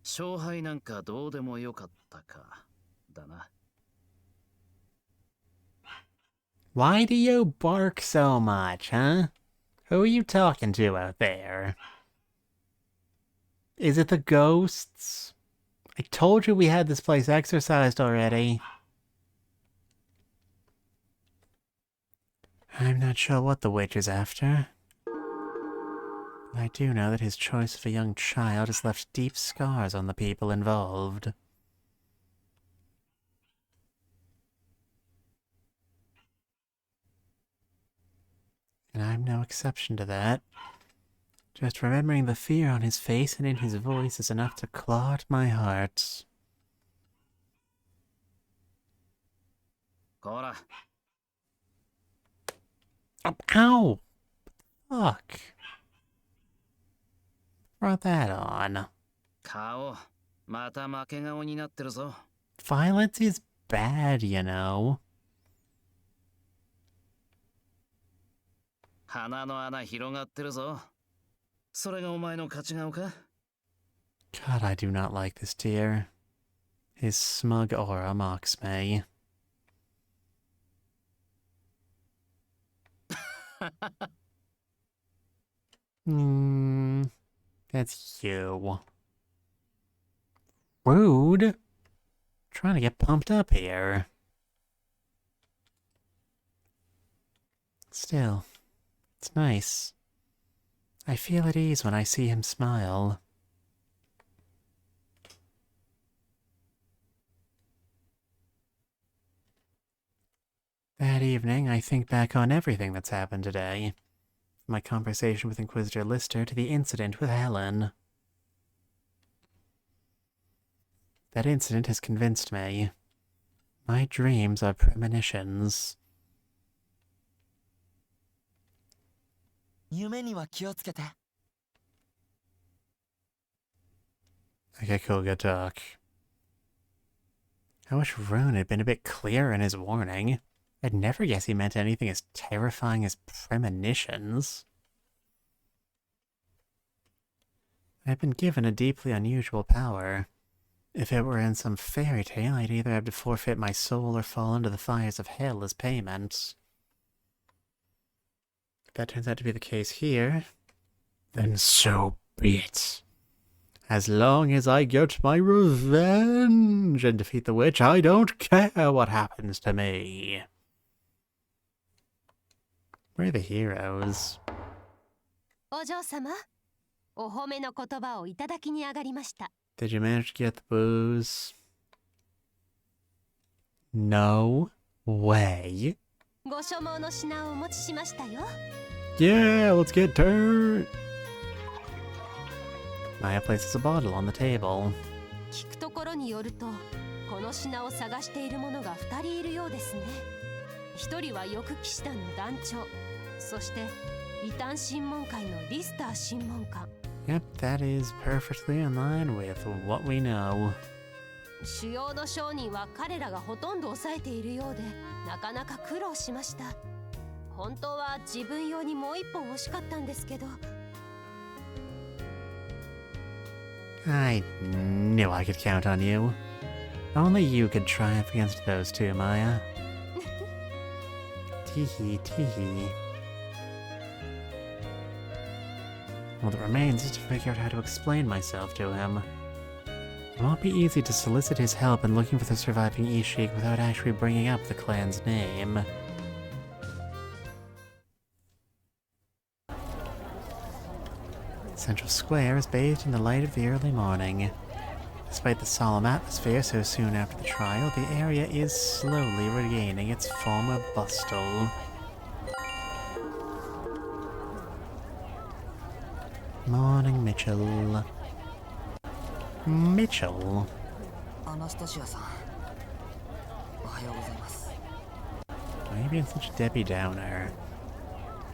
勝敗なんかどうでもよかったか、だな。Why do you bark so much, huh? Who are you talking to out there? Is it the ghosts? I told you we had this place exorcised already. I'm not sure what the witch is after. But I do know that his choice of a young child has left deep scars on the people involved. And I'm no exception to that. Just remembering the fear on his face and in his voice is enough to claw at my heart. こら。Ow! Fuck. Brought that on. 顔、また負け顔になってるぞ。Violence is bad, you know. 鼻の穴広がってるぞ。それがお前の勝ち顔か？ God, I do not like this deer. His smug aura mocks me. That's you. Rude. Trying to get pumped up here. Still, it's nice. I feel at ease when I see him smile. That evening, I think back on everything that's happened today. From my conversation with Inquisitor Lister to the incident with Helen. That incident has convinced me. My dreams are premonitions. 夢には気をつけて。 Okay, cool, good talk. I wish Rune had been a bit clearer in his warning. I'd never guess he meant anything as terrifying as premonitions. I've been given a deeply unusual power. If it were in some fairy tale, I'd either have to forfeit my soul or fall into the fires of hell as payment. If that turns out to be the case here, then so be it. As long as I get my revenge and defeat the witch, I don't care what happens to me. We're the heroes. お嬢様、お褒めの言葉をいただきに上がりました。 Did you manage to get the booze? No way. ご所望の品をお持ちしましたよ。 Yeah, let's get turned. Maya places a bottle on the table. 聞くところによると、この品を探している者が2人いるようですね。1人は翼騎士団の団長、そして異端審問会のリスター審問官。Yep, that is perfectly in line with what we know. 主要の商人は彼らがほとんど抑えているようで、なかなか苦労しました。本当は自分用にもう一本欲しかったんですけど。I knew I could count on you. Only you could triumph against those two, Maya. Teehee, teehee. All that remains is to figure out how to explain myself to him. It won't be easy to solicit his help in looking for the surviving Ishik without actually bringing up the clan's name. Central Square is bathed in the light of the early morning. Despite the solemn atmosphere so soon after the trial, the area is slowly regaining its former bustle. Morning, Mitchell. Mitchell? アナスタシアさん、おはようございます。 Why are you being such a Debbie Downer?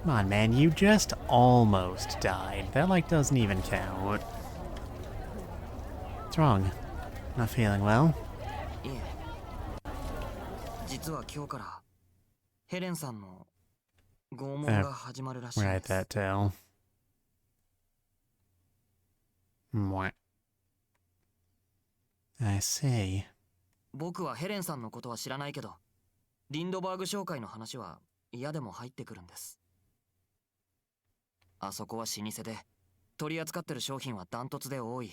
Come on, man, you just almost died. That, like, doesn't even count. What's wrong? Not feeling well? いえ、実は今日からヘレンさんの拷問が始まるらしいで Write す。 that too. What? I see. 僕はヘレンさんのことは知らないけど、リンドバーグ商会の話は嫌でも入ってくるんです。あそこは老舗で、取り扱ってる商品はダントツで多い。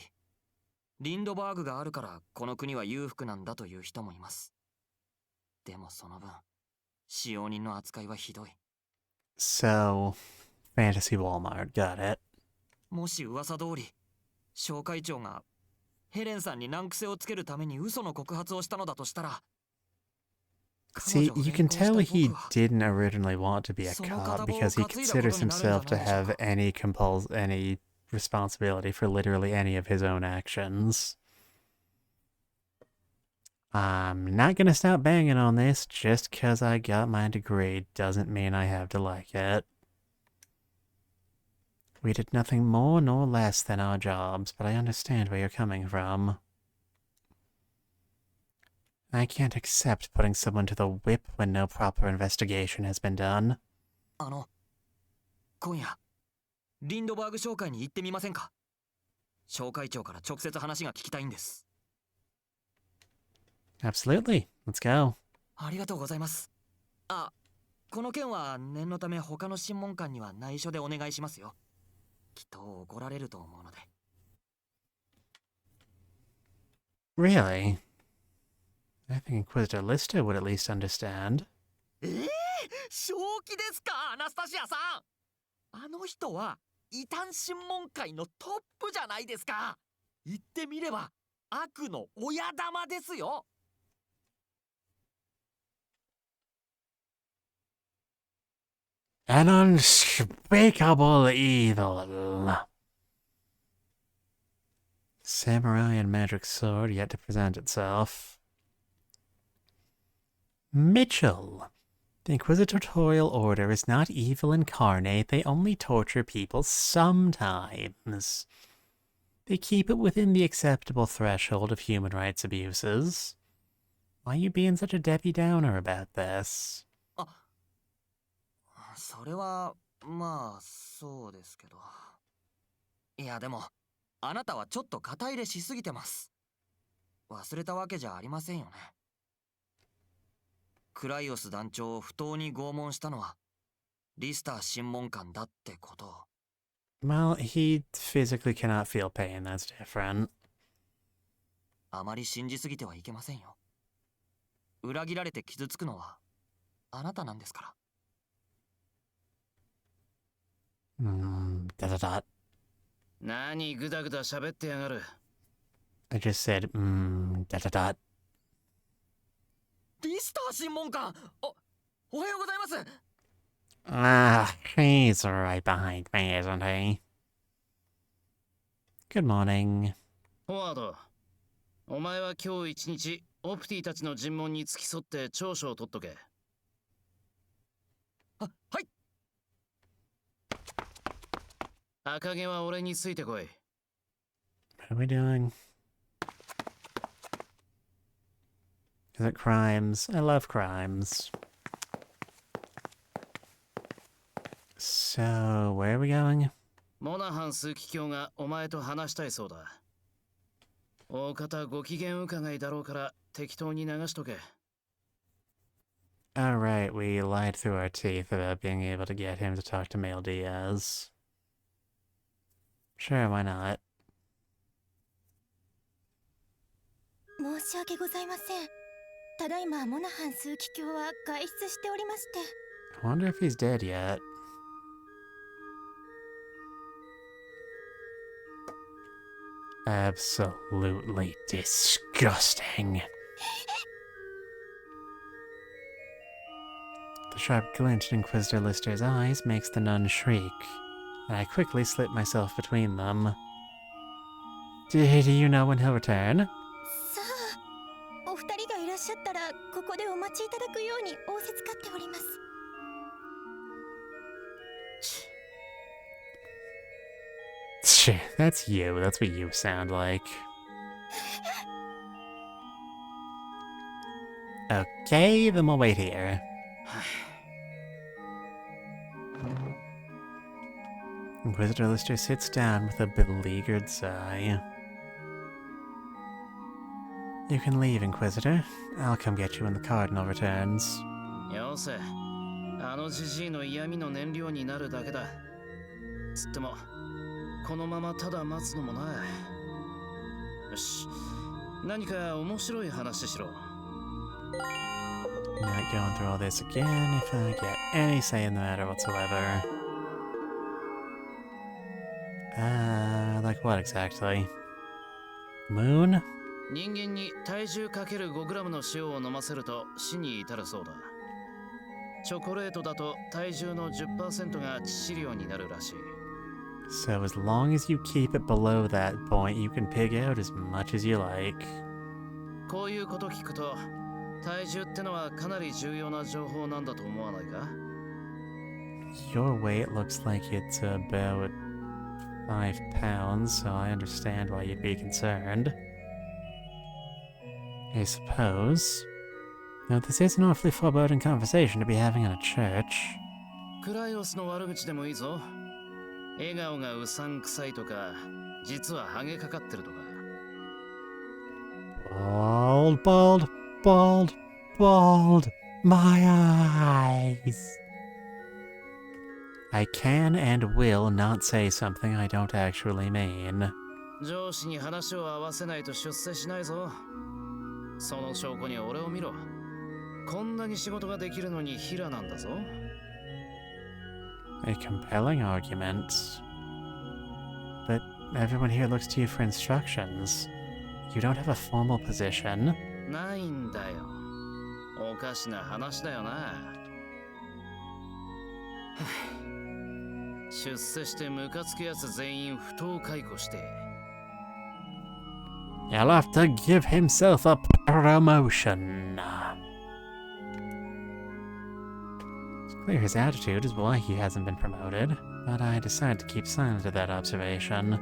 リンドバーグがあるからこの国は裕福なんだという人もいます。でもその分、使用人の扱いはひどい。 So, Fantasy Walmart, got it. もし噂通り、商会長がヘレンさんに難癖をつけるために嘘の告発をしたのだとしたら、 See, you can tell he didn't originally want to be a cop because he considers himself to have any responsibility for literally any of his own actions. I'm not gonna stop banging on this. Just cause I got my degree doesn't mean I have to like it. We did nothing more nor less than our jobs, but I understand where you're coming from. I can't accept putting someone to the whip when no proper investigation has been done. 今夜、リンドバーグ商会に行ってみませんか？商会長から直接話が聞きたいんです。 Absolutely. Let's go. ありがとうございます。あ、この件は念のため他の審問官には内緒でお願いしますよ。きっと怒られると思うので。 Really? I think Inquisitor Lister would at least understand. 正気ですか、アナスタシアさん。あの人は異端審問会のトップじゃないですか。言ってみれば悪の親玉ですよ。 An unspeakable evil. Samurai and magic sword yet to present itself. Mitchell. The Inquisitorial Order is not evil incarnate. They only torture people sometimes. They keep it within the acceptable threshold of human rights abuses. Why are you being such a Debbie Downer about this? それはまあそうですけど。いやでもあなたはちょっと肩入れしすぎてます。忘れたわけじゃありませんよね。クライオス団長を不当に拷問したのはリスター審問官だってことを。 Well, he physically cannot feel pain. That's different. あまり信じすぎてはいけませんよ。裏切られて傷つくのはあなたなんですから。 Dot. 何グダグダ喋ってやがる。 I just said, dot. リスター審問官、おはようございます。 He's right behind me, isn't he? Good morning. フォワード、お前は今日一日オプティたちの尋問に付き添って調書を取っとけ。はい。赤毛は俺についてこい。 What are we doing? Is it crimes? I love crimes. So, where are we going? モナハン枢機卿がお前と話したいそうだ。大方ご機嫌伺いだろうから適当に流しとけ。Alright, we lied through our teeth about being able to get him to talk to male Diaz. Sure, why not? 申し訳ございません。ただいまモナハン枢機卿は外出しておりまして。 I wonder if he's dead yet. Absolutely disgusting. The sharp glint in Inquisitor Lister's eyes makes the nun shriek, and I quickly slip myself between them. Do you know when he'll return? さあ、お二人がいらっしゃったらここでお待ちいただくように仰せつかっております。 That's you. That's what you sound like. Okay, then we'll wait here. Inquisitor Lister sits down with a beleaguered sigh. You can leave, Inquisitor. I'll come get you when the Cardinal returns. よせ、あのジジイの嫌味の燃料になるだけだ。つってもこのままただ待つのもな。よし、何か面白い話しろ。Not going through all this again if I get any say in the matter whatsoever. Like what exactly? Moon? 人間に体重かける 5g の塩を飲ませると死に至るそうだ。チョコレートだと体重の 10% が致死量になるらしい。 So as long as you keep it below that point, you can pig out as much as you like. こういうこと聞くと、体重ってのはかなり重要な情報なんだと思わないか？ Your weight looks like it's about 5 pounds, so I understand why you'd be concerned. I suppose. Now, this is an awfully foreboding conversation to be having in a church. クライオスの悪口でもいいぞ。笑顔がうさんくさいとか、実はハゲかかってるとか。Bald, bald, bald, bald. My eyes. I can and will not say something I don't actually mean. 上司に話を合わせないと出世しないぞ。その証拠に俺を見ろ。こんなに仕事ができるのにヒラなんだぞ。A compelling argument. But everyone here looks to you for instructions. You don't have a formal position. ないんだよ。おかしな話だよな。出世してムカつくやつ全員不当解雇して。He'll have to give himself a promotion. It's clear his attitude is why he hasn't been promoted, but I decided to keep silent at that observation.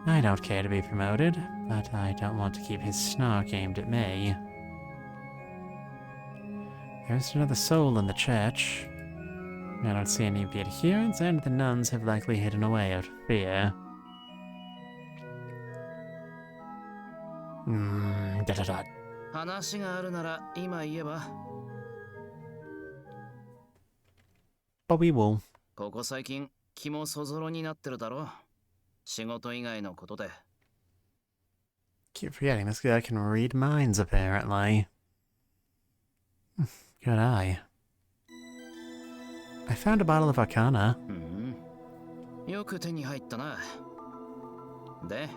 I don't care to be promoted, but I don't want to keep his snark aimed at me. There's another soul in the church. I don't see any of the adherents, and the nuns have likely hidden away out of fear. Da-da-da. 話があるなら今言えば。But we will. ここ最近気もそぞろになってるだろ。仕事以外のことで。Keep forgetting this guy can read minds, apparently. Good eye. I found a bottle of Arcana. よく手に入ったな。で、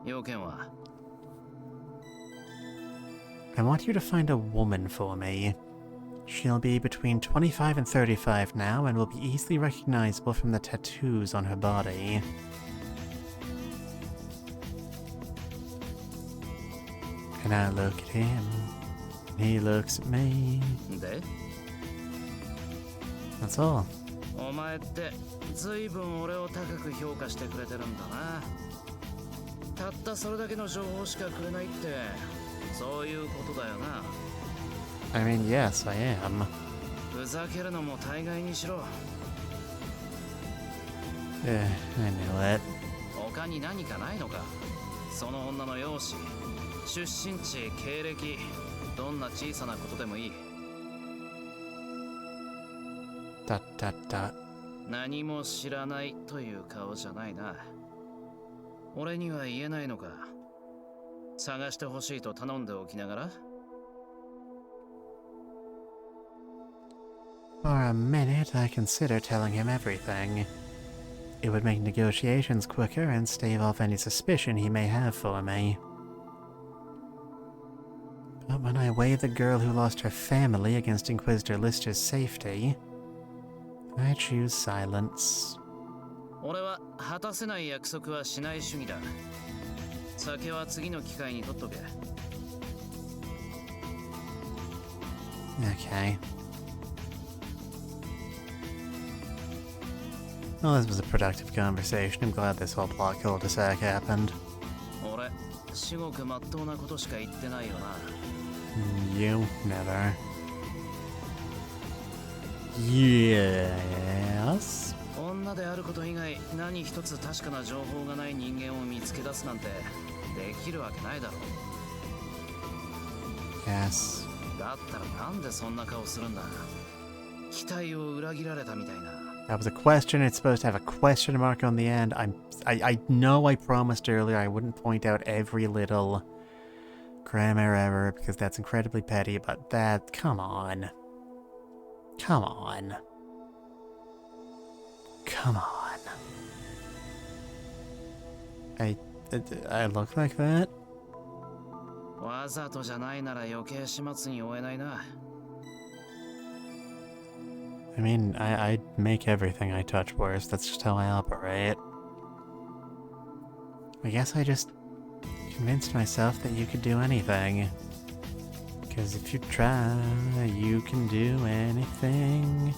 要件は？ I want you to find a woman for me. She'll be between 25 and 35 now and will be easily recognizable from the tattoos on her body. And I look at him, and he looks at me. で、 That's all. お前ってずいぶん俺を高く評価してくれてるんだな。たったそれだけの情報しかくれないってそういうことだよな。 I mean, yes, I am. ふざけるのも大概にしろ。 I knew it. 他に何かないのか。その女の容姿、出身地、経歴、どんな小さなことでもいい。 何も知らないという顔じゃないな。俺には言えないのか。探してほしいと頼んでおきながら。 For a minute, I considered telling him everything. It would make negotiations quicker and stave off any suspicion he may have for me. But when I weighed the girl who lost her family against Inquisitor Lister's safety, I choose silence. 俺は果たせない約束はしない主義だ。酒は次の機会に取っとけ。 Okay. Well, this was a productive conversation. I'm glad this whole plot cul-de-sac happened. 俺、至極まっとうなことしか言ってないよな。 You never. Yes? 女であること以外何一つ確かな情報がない人間を見つけ出すなんてできるわけないだろう。 Yes. だったらなんでそんな顔するんだ。期待を裏切られたみたいな。 That was a question. It's supposed to have a question mark on the end. I know I promised earlier I wouldn't point out every little grammar error because that's incredibly petty, but that, come on. Come on. Come on. I look like that? わざとじゃないなら余計始末に負えないな。 I mean, I make everything I touch worse. That's just how I operate. I guess I just convinced myself that you could do anything. Because if you try, you can do anything.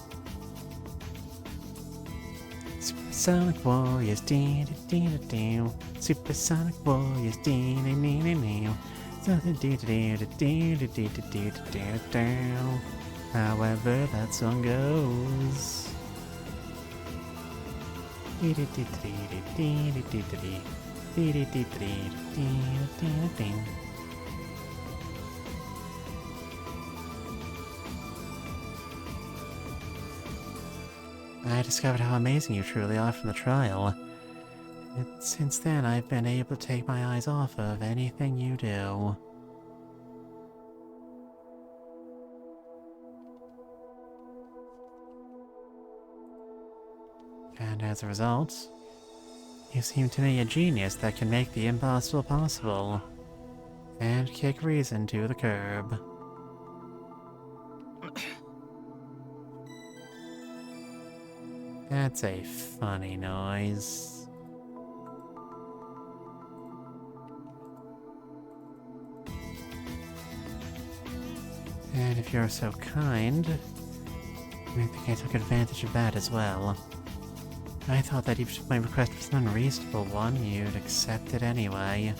Supersonic Warriors, dee-dee-dee-dee-dee. Supersonic Warriors, dee-dee-dee-dee-dee. Dee-dee-dee-dee-dee-dee-dee-dee-dee. However that song goes. I discovered how amazing you truly are from the trial. And since then, I've been able to take my eyes off of anything you do. And as a result, you seem to me a genius that can make the impossible possible. And kick reason to the curb. That's a funny noise. And if you're so kind, I think I took advantage of that as well. I thought that if my request was an unreasonable one, you'd accept it anyway.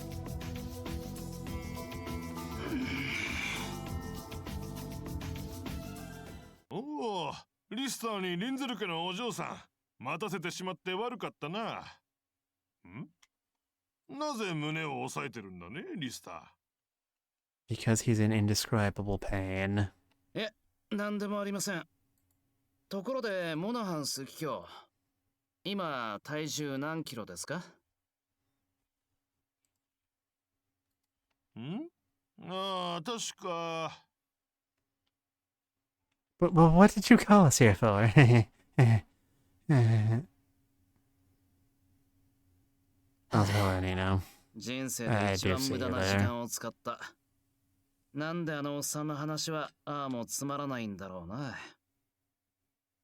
Oh, リスターにリンゼル家のお嬢さん、待たせてしまって悪かったな。なぜ胸を押さえてるんだね、リスター。Because he's in indescribable pain. なんでもありません。ところで、モナハンスキョウ。今、体重何キロですか？ああ、確か。Well, what did you call us here for? I'll tell her, you know. 人生で一番無駄な時間を使った。なんであのおっさんの話はああもつまらないんだろうな。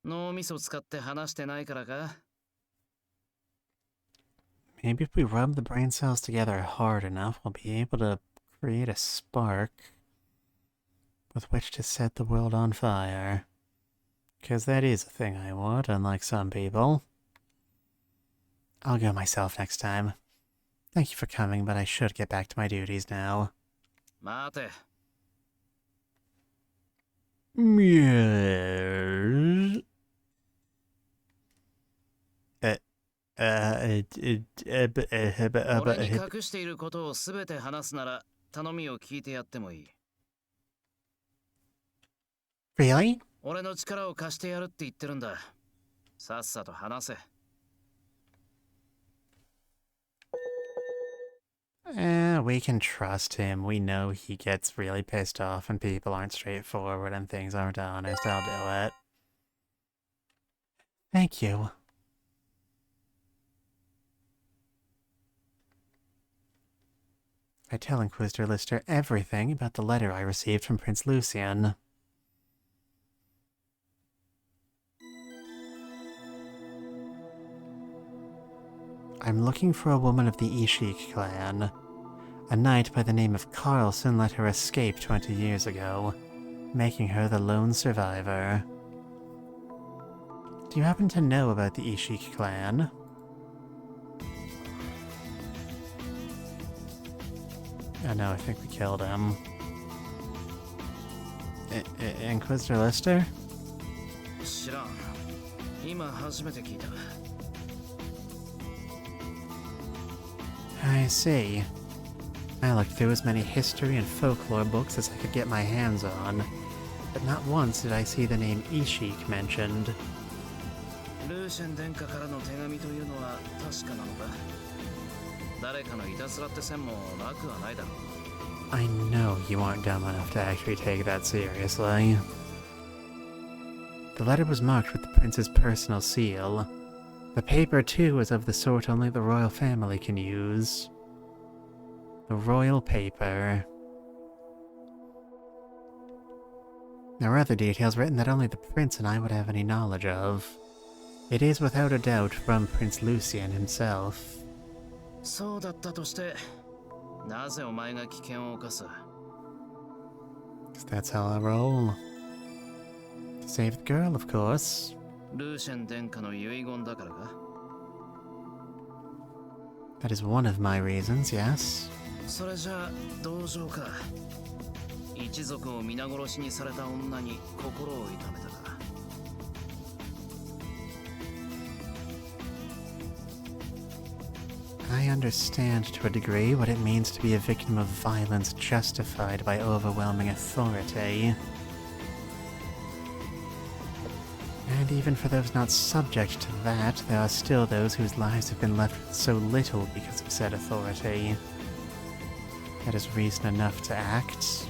脳みそ使って話してないからか？ Maybe if we rub the brain cells together hard enough, we'll be able to create a spark with which to set the world on fire. Because that is a thing I want, unlike some people. I'll go myself next time. Thank you for coming, but I should get back to my duties now. 待て。 Yes. Uh, 俺に隠していることをすべて話すなら頼みを聞いてやってもいい。 Really? 俺の力を貸してやるって言ってるんだ。さっさと話せ。 We can trust him. We know he gets really pissed off when people aren't straightforward and things aren't honest. I'll do it. Thank you. I tell Inquisitor Lister everything about the letter I received from Prince Lucian. I'm looking for a woman of the Ishik clan. A knight by the name of Carlson let her escape 20 years ago, making her the lone survivor. Do you happen to know about the Ishik clan? Oh no, I think we killed him. Inquisitor Lister? 知らん。今初めて聞いた。 I see. I looked through as many history and folklore books as I could get my hands on, but not once did I see the name Ishik mentioned. ルーシェン殿下からの手紙というのは確かなのか？誰かのいたずらって線もなくはないだろう。 I know you aren't dumb enough to actually take that seriously. The letter was marked with the prince's personal seal. The paper, too, was of the sort only the royal family can use. The royal paper. There are other details written that only the prince and I would have any knowledge of. It is without a doubt from Prince Lucian himself. そうだったとして、なぜお前が危険を冒す？ That's how I roll. To save the girl, of course. ルーシェン殿下の遺言だからか？ That is one of my reasons, yes. それじゃあ同情か。一族を皆殺しにされた女に心を痛めたか。 I understand to a degree what it means to be a victim of violence justified by overwhelming authority. And even for those not subject to that, there are still those whose lives have been left with so little because of said authority. That is reason enough to act.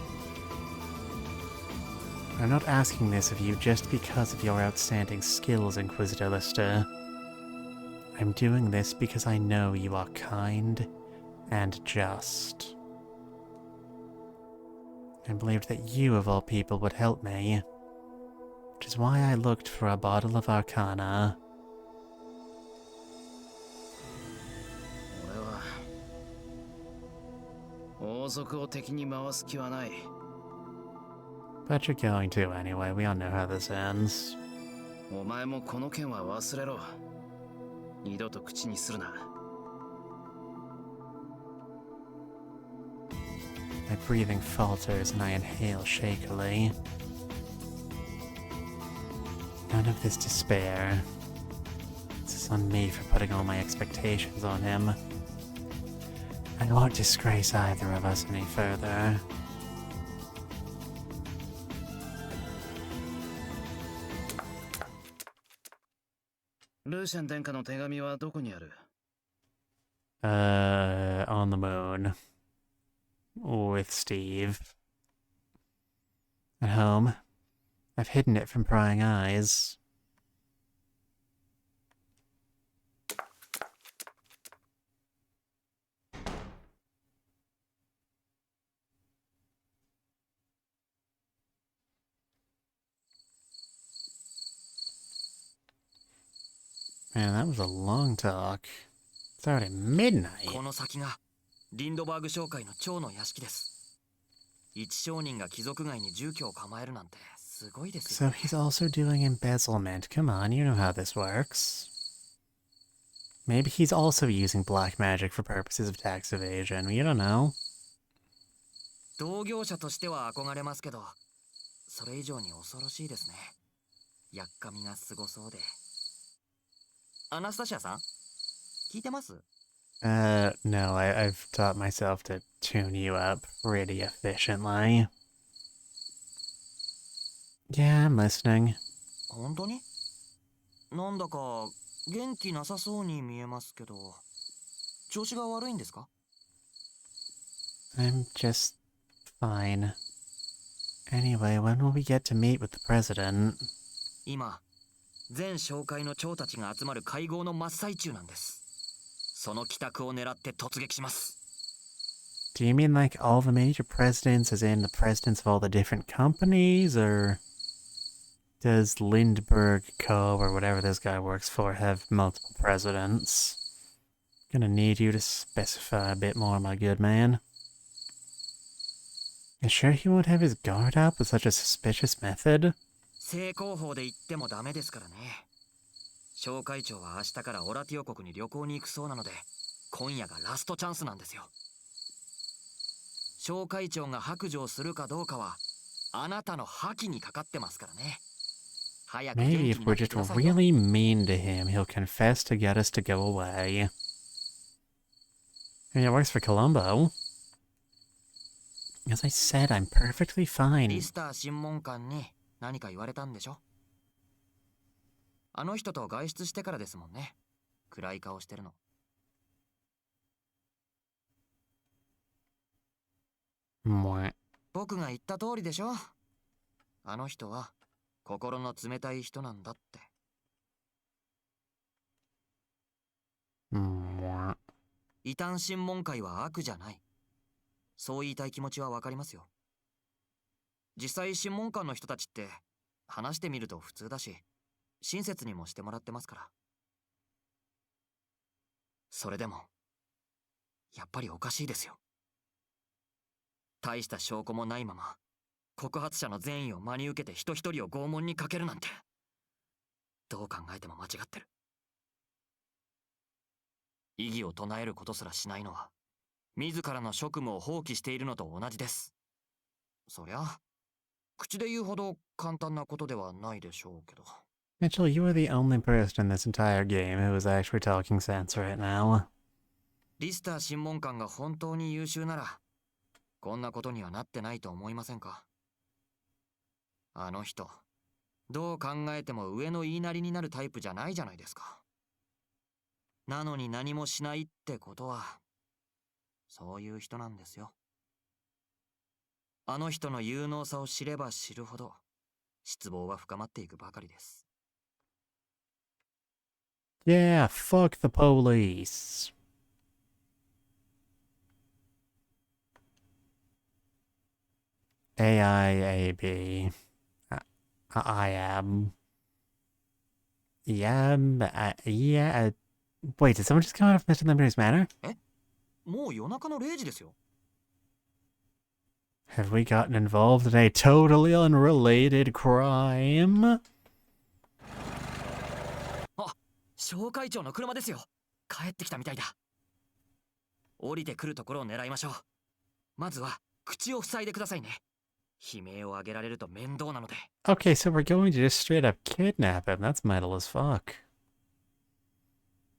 I'm not asking this of you just because of your outstanding skills, Inquisitor Lister. I'm doing this because I know you are kind and just. I believed that you, of all people, would help me, which is why I looked for a bottle of Arcana. 俺は王族を敵に回す気はない。 But you're going to anyway, we all know how this ends. お前もこの件は忘れろ。二度と口にするな。 My breathing falters and I inhale shakily. None of this despair. This is on me for putting all my expectations on him. I won't disgrace either of us any further. ルーシェン殿下の手紙はどこにある？ On the moon. With Steve. At home. I've hidden it from prying eyes. Man, that was a long talk. It's already midnight. この先がリンドバーグ商会の長の屋敷です。一商人が貴族街に住居を構えるなんてすごいですよ So he's also doing embezzlement. Come on, you know how this works. Maybe he's also using black magic for purposes of tax evasion. You don't know. 同業者としては憧れますけど、それ以上に恐ろしいですね。やっかみがすごそうで。アナスタシアさん、聞いてます？ No, I've taught myself to tune you up pretty efficiently. Yeah, I'm listening. 本当に？なんだか元気なさそうに見えますけど、調子が悪いんですか？ I'm just fine. Anyway, when will we get to meet with the president? 今、全商会の長たちが集まる会合の真っ最中なんです。その帰宅を狙って突撃します。Do you mean like all the major presidents, as in the presidents of all the different companies, or does Lindbergh Co. or whatever this guy works for have multiple presidents? Gonna need you to specify a bit more, my good man. You sure he won't have his guard up with such a suspicious method? 正攻法で言ってもダメですからね。商会長は明日からオラティオ国に旅行に行くそうなので、今夜がラストチャンスなんですよ。商会長が白状するかどうかは、あなたの覇気にかかってますからね。早く元気 Maybe に if な we're って just くださいよ。 really mean to him, he'll confess to get us to go away. I mean, it works for Columbo. As I said, I'm perfectly リ fine. スター審問官に何か言われたんでしょ？あの人と外出してからですもんね。暗い顔してるの。Mwah. 僕が言った通りでしょ？あの人は心の冷たい人なんだって。Mwah. 異端審問会は悪じゃない。そう言いたい気持ちはわかりますよ。実際審問官の人たちって話してみると普通だし、親切にもしてもらってますから。それでもやっぱりおかしいですよ。大した証拠もないまま告発者の善意を真に受けて人一人を拷問にかけるなんて、どう考えても間違ってる。異議を唱えることすらしないのは自らの職務を放棄しているのと同じです。そりゃ口で言うほど簡単なことではないでしょうけど。 Mitchell, you are the only person in this entire game who is actually talking sense right now. リスター審問官が本当に優秀ならこんなことにはなってないと思いませんか？あの人、どう考えても上の言いなりになるタイプじゃないじゃないですか。なのに何もしないってことはそういう人なんですよ。あの人の有能さを知れば知るほど失望は深まっていくばかりです。 Yeah, fuck the police. AIAB. I am. Yeah, yeah. Wait, did someone just come out of Mr. Limber's manor? もう夜中の0時ですよ。 Have we gotten involved in a totally unrelated crime? 商会長の車ですよ。帰ってきたみたいだ。降りてくるところを狙いましょう。まずは口を塞いでくださいね。悲鳴を上げられると面倒なので。 Okay, so we're going to just straight up kidnap him. That's metal as fuck.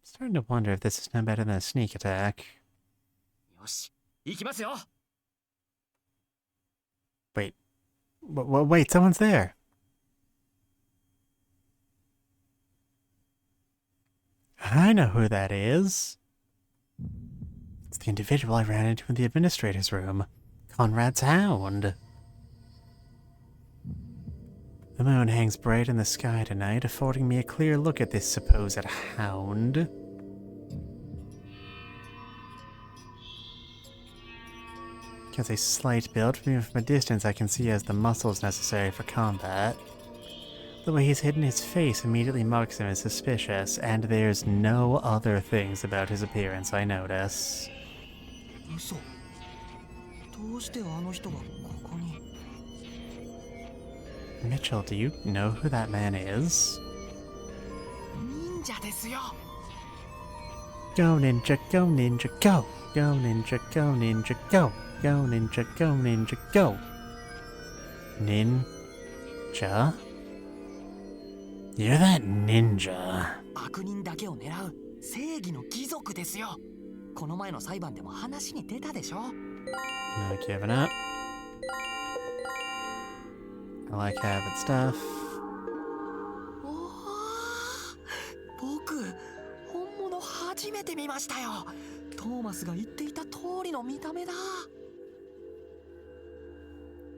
Starting to wonder if this is no better than a sneak attack. よし、行きますよ。 Wait, wait, someone's there. I know who that is. It's the individual I ran into in the administrator's room. Conrad's hound. The moon hangs bright in the sky tonight, affording me a clear look at this supposed hound. Has a slight build. From a distance I can see he has the muscles necessary for combat. The way he's hidden his face immediately marks him as suspicious, and there's no other things about his appearance I notice. 嘘。どうしてあの人がここに？ Mitchell, do you know who that man is? 忍者ですよ。 Go ninja, go ninja, go! Go ninja, go ninja, go! Go ninja, go ninja, go! Ninja? You're that ninja. 悪人だけを狙う正義の貴族ですよ。この前の裁判でも話に出たでしょ。 Not giving up. I like having stuff. おお、僕本物初めて見ましたよ。トーマスが言っていた通りの見た目だ。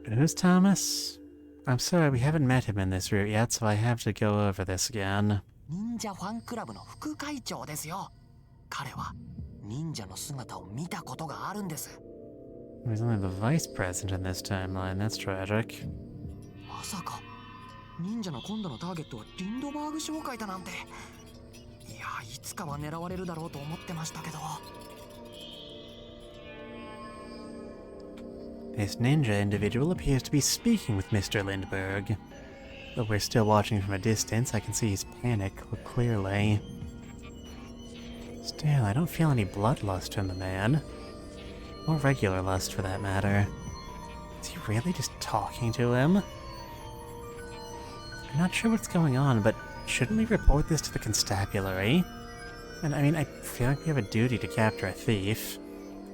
Who's Thomas? I'm sorry, we haven't met him in this route yet, so I have to go over this again. 忍者ファンクラブの副会長ですよ。彼は忍者の姿を見たことがあるんです。 He's only the vice president in this timeline. That's tragic. まさか忍者の今度のターゲットはリンドバーグ商会だなんて。いや、いつかは狙われるだろうと思ってましたけど。 This ninja individual appears to be speaking with Mr. Lindbergh. Though we're still watching from a distance, I can see his panic clearly. Still, I don't feel any bloodlust in the man. Or regular lust, for that matter. Is he really just talking to him? I'm not sure what's going on, but shouldn't we report this to the constabulary? And I mean, I feel like we have a duty to capture a thief.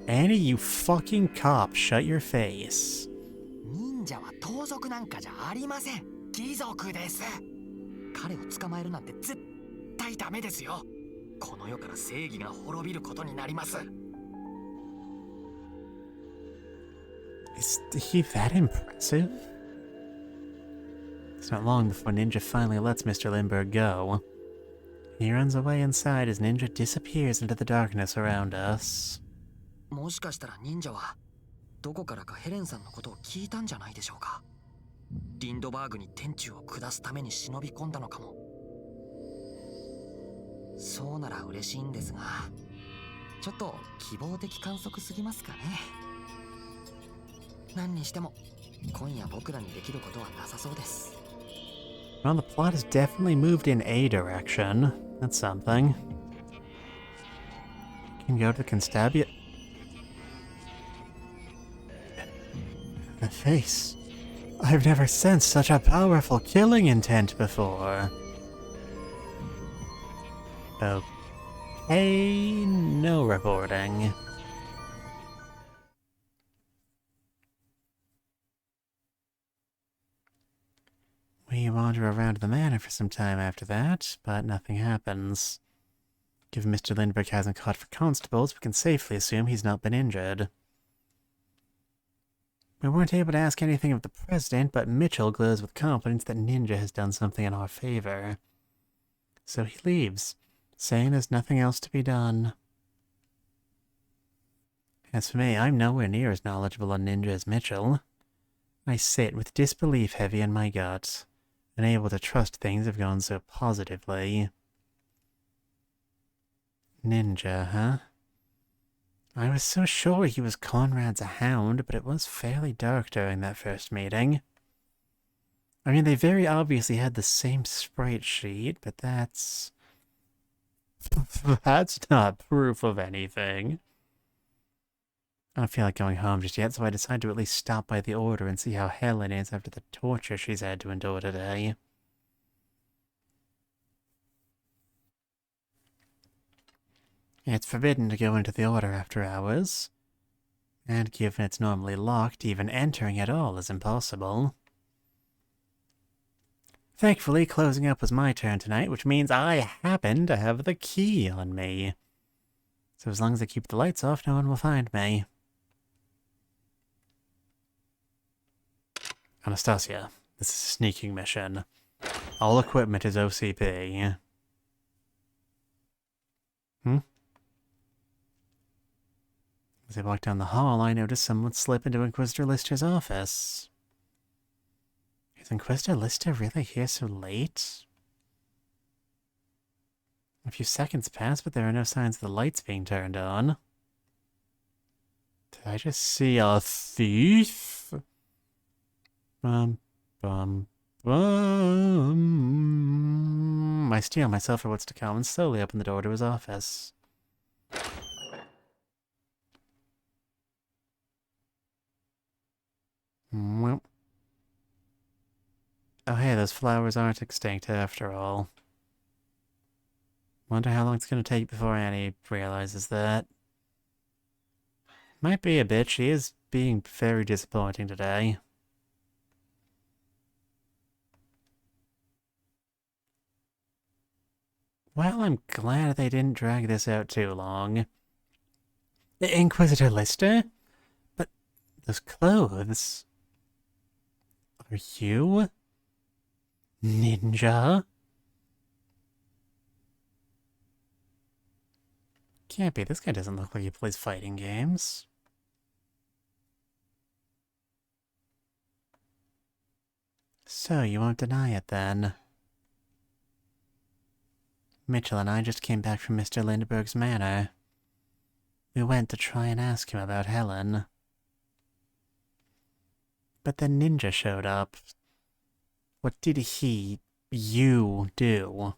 Annie, you fucking cop, shut your face. 忍者は盗賊なんかじゃありません。貴族です。彼を捕まえるなんて絶対ダメですよ。この世から正義が滅びることになります。 Is he that impressive? It's not long before Ninja finally lets Mr. Lindbergh go. He runs away inside as Ninja disappears into the darkness around us. もしかしたら忍者はどこからかヘレンさんのことを聞いたんじゃないでしょうか。リンドバーグに天誅を下すために忍び込んだのかも。そうなら嬉しいんですが、ちょっと希望的観測すぎますかね。何にしても今夜僕らにできることはなさそうです。 Well, the plot has definitely moved in a direction. That's something. Can go to the constabulary. The face. I've never sensed such a powerful killing intent before. Okay, no reporting. We wander around the manor for some time after that, but nothing happens. Given Mr. Lindbergh hasn't caught for constables, we can safely assume he's not been injured. We weren't able to ask anything of the president, but Mitchell glows with confidence that Ninja has done something in our favor. So he leaves, saying there's nothing else to be done. As for me, I'm nowhere near as knowledgeable on Ninja as Mitchell. I sit with disbelief heavy in my gut, unable to trust things have gone so positively. Ninja, huh? I was so sure he was Conrad's hound, but it was fairly dark during that first meeting. I mean, they very obviously had the same sprite sheet, but that's... that's not proof of anything. I don't feel like going home just yet, so I decide to at least stop by the order and see how Helen is after the torture she's had to endure today. It's forbidden to go into the order after hours, and given it's normally locked, even entering at all is impossible. Thankfully, closing up was my turn tonight, which means I happen to have the key on me. So as long as I keep the lights off, no one will find me. Anastasia, this is a sneaking mission. All equipment is OCP. As I walk down the hall, I notice someone slip into Inquisitor Lister's office. Is Inquisitor Lister really here so late? A few seconds pass, but there are no signs of the lights being turned on. Did I just see a thief? Bum, bum, I steel myself for what's to come and slowly open the door to his office. Well. Oh hey, those flowers aren't extinct after all. Wonder how long it's gonna take before Annie realizes that. Might be a bit. She is being very disappointing today. Well, I'm glad they didn't drag this out too long. Inquisitor Lister? But those clothes... Are you... Ninja? Can't be. This guy doesn't look like he plays fighting games. So, you won't deny it then? Mitchell and I just came back from Mr. Lindbergh's manor. We went to try and ask him about Helen. But then Ninja showed up. What did you do?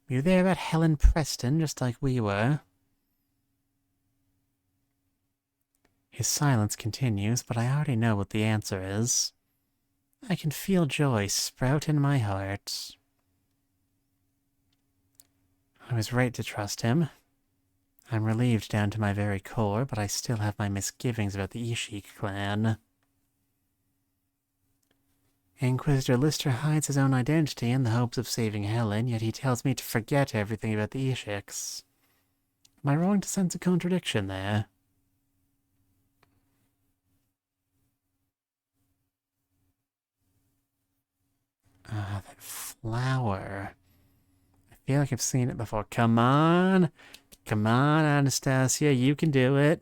You there about Helen Preston, just like we were? His silence continues, but I already know what the answer is. I can feel joy sprout in my heart. I was right to trust him. I'm relieved down to my very core, but I still have my misgivings about the Ishik clan. Inquisitor Lister hides his own identity in the hopes of saving Helen, yet he tells me to forget everything about the Ishiks. Am I wrong to sense a contradiction there? Ah, that flower. I feel like I've seen it before. Come on! Come on, Anastasia, you can do it.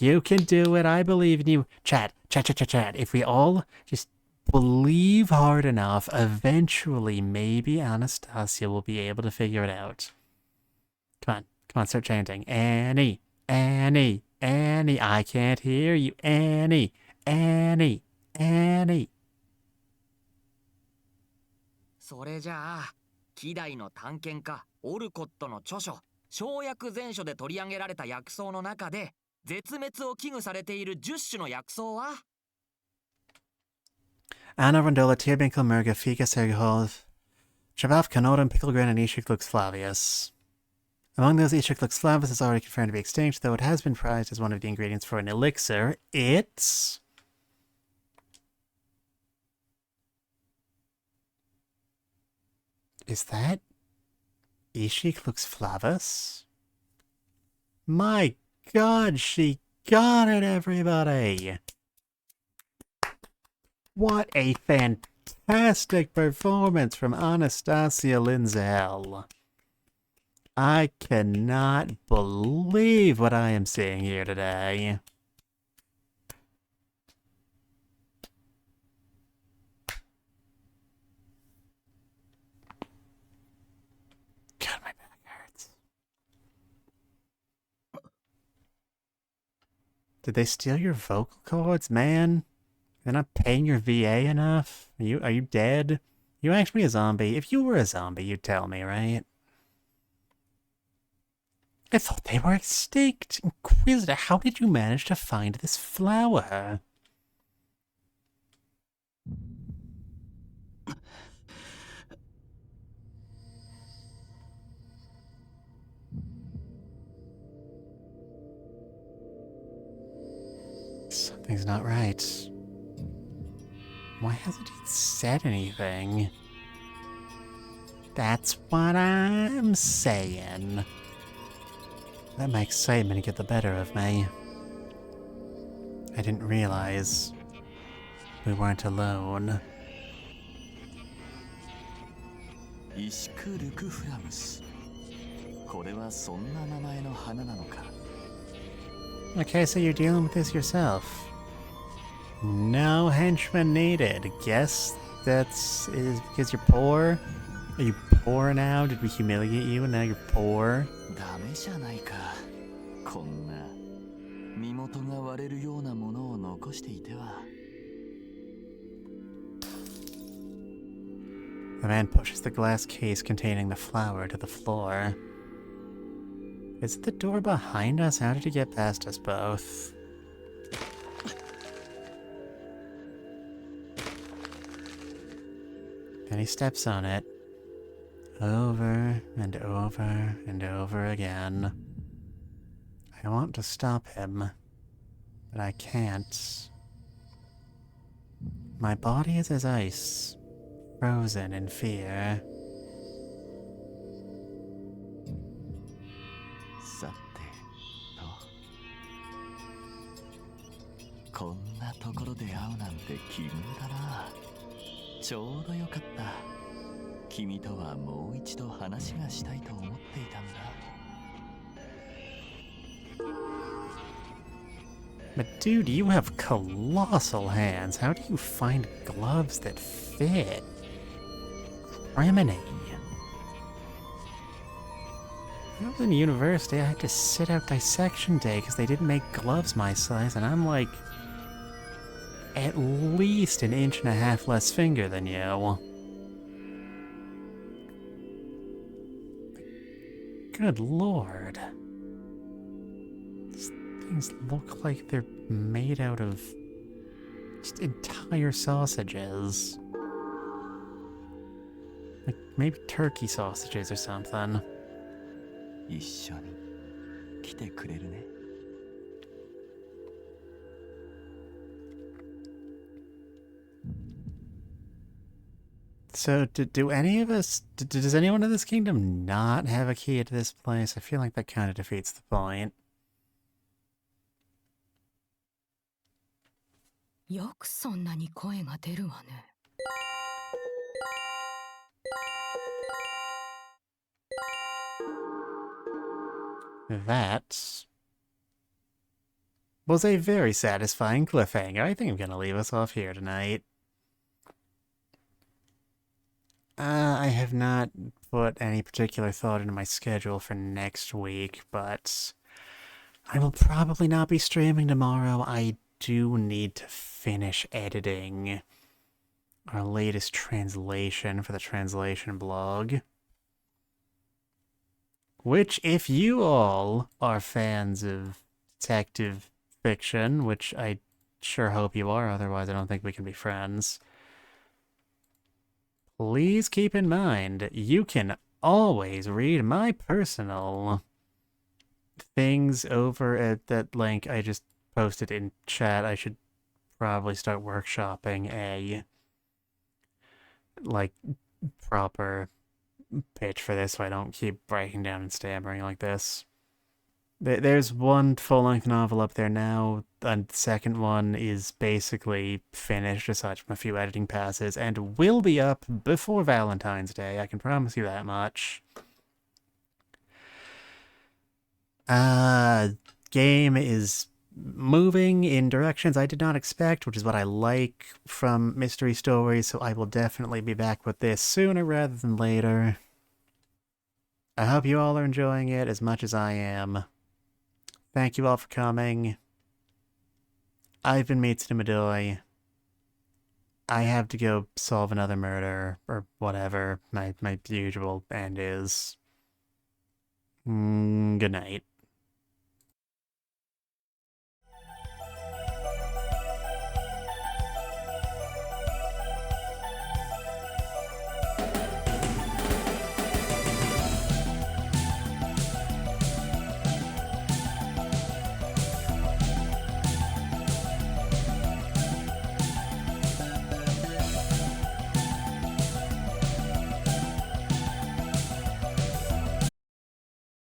You can do it, I believe in you. Chat. If we all just believe hard enough, eventually maybe Anastasia will be able to figure it out. Come on, start chanting. Annie, Annie, Annie, I can't hear you. Annie, Annie, Annie. それじゃあ、希代の探検家オルコットの著書「生薬全書」で取り上げられた薬草の中で絶滅を危惧されている10種の薬草は Anna Rondola, Tierbinkle, Murga, Fica, Sergehov, Chabaf, Canodum, Picklegrin, and Ishiclux flavius. Among those, Ishiclux flavius is already confirmed to be extinct, though it has been prized as one of the ingredients for an elixir. It's... Is that Ishiclux flavus? My god, she got it, everybody! What a fantastic performance from Anastasia Linzel. I cannot believe what I am seeing here today. God, my back hurts. Did they steal your vocal cords, man? They're not paying your VA enough? Are you dead? You actually a zombie? If you were a zombie, you'd tell me, right? I thought they were extinct. Inquisitor, how did you manage to find this flower? Something's not right. Why hasn't he said anything? That's what I'm saying. Let my excitement get the better of me. I didn't realize we weren't alone. Okay, so you're dealing with this yourself. No henchman needed. Guess that's because you're poor? Are you poor now? Did we humiliate you and now you're poor? ダメじゃないか。こんな身元が割れるようなものを残していては。The man pushes the glass case containing the flower to the floor. Is the door behind us? How did he get past us both? Then he steps on it. Over and over and over again. I want to stop him, but I can't. My body is as ice, frozen in fear. さてと、こんなところで会うなんて奇遇だな。ちょうどよかった。君とはもう一度話がしたいと思っていたんだ。But dude, you have colossal hands. How do you find gloves that fit? Criminy. When I was in university, I had to sit out dissection day because they didn't make gloves my size, and I'm like at least an inch and a half less finger than you. Good lord. These things look like they're made out of just entire sausages. Like maybe turkey sausages or something. 一緒に来てくれるね。So, do any of us... does anyone in this kingdom not have a key to this place? I feel like that kind of defeats the point. よくそんなに声が出るわね。That was a very satisfying cliffhanger. I think I'm gonna leave us off here tonight. I have not put any particular thought into my schedule for next week, but I will probably not be streaming tomorrow. I do need to finish editing our latest translation for the translation blog. Which, if you all are fans of detective fiction, which I sure hope you are, otherwise I don't think we can be friends, please keep in mind, you can always read my personal things over at that link I just posted in chat. I should probably start workshopping a, like, proper pitch for this so I don't keep breaking down and stammering like this. There's one full-length novel up there now, and the second one is basically finished aside from a few editing passes, and will be up before Valentine's Day, I can promise you that much. Game is moving in directions I did not expect, which is what I like from mystery stories, so I will definitely be back with this sooner rather than later. I hope you all are enjoying it as much as I am. Thank you all for coming. I've been Mitsuda Midoi. I have to go solve another murder, or whatever my usual end is. Good night.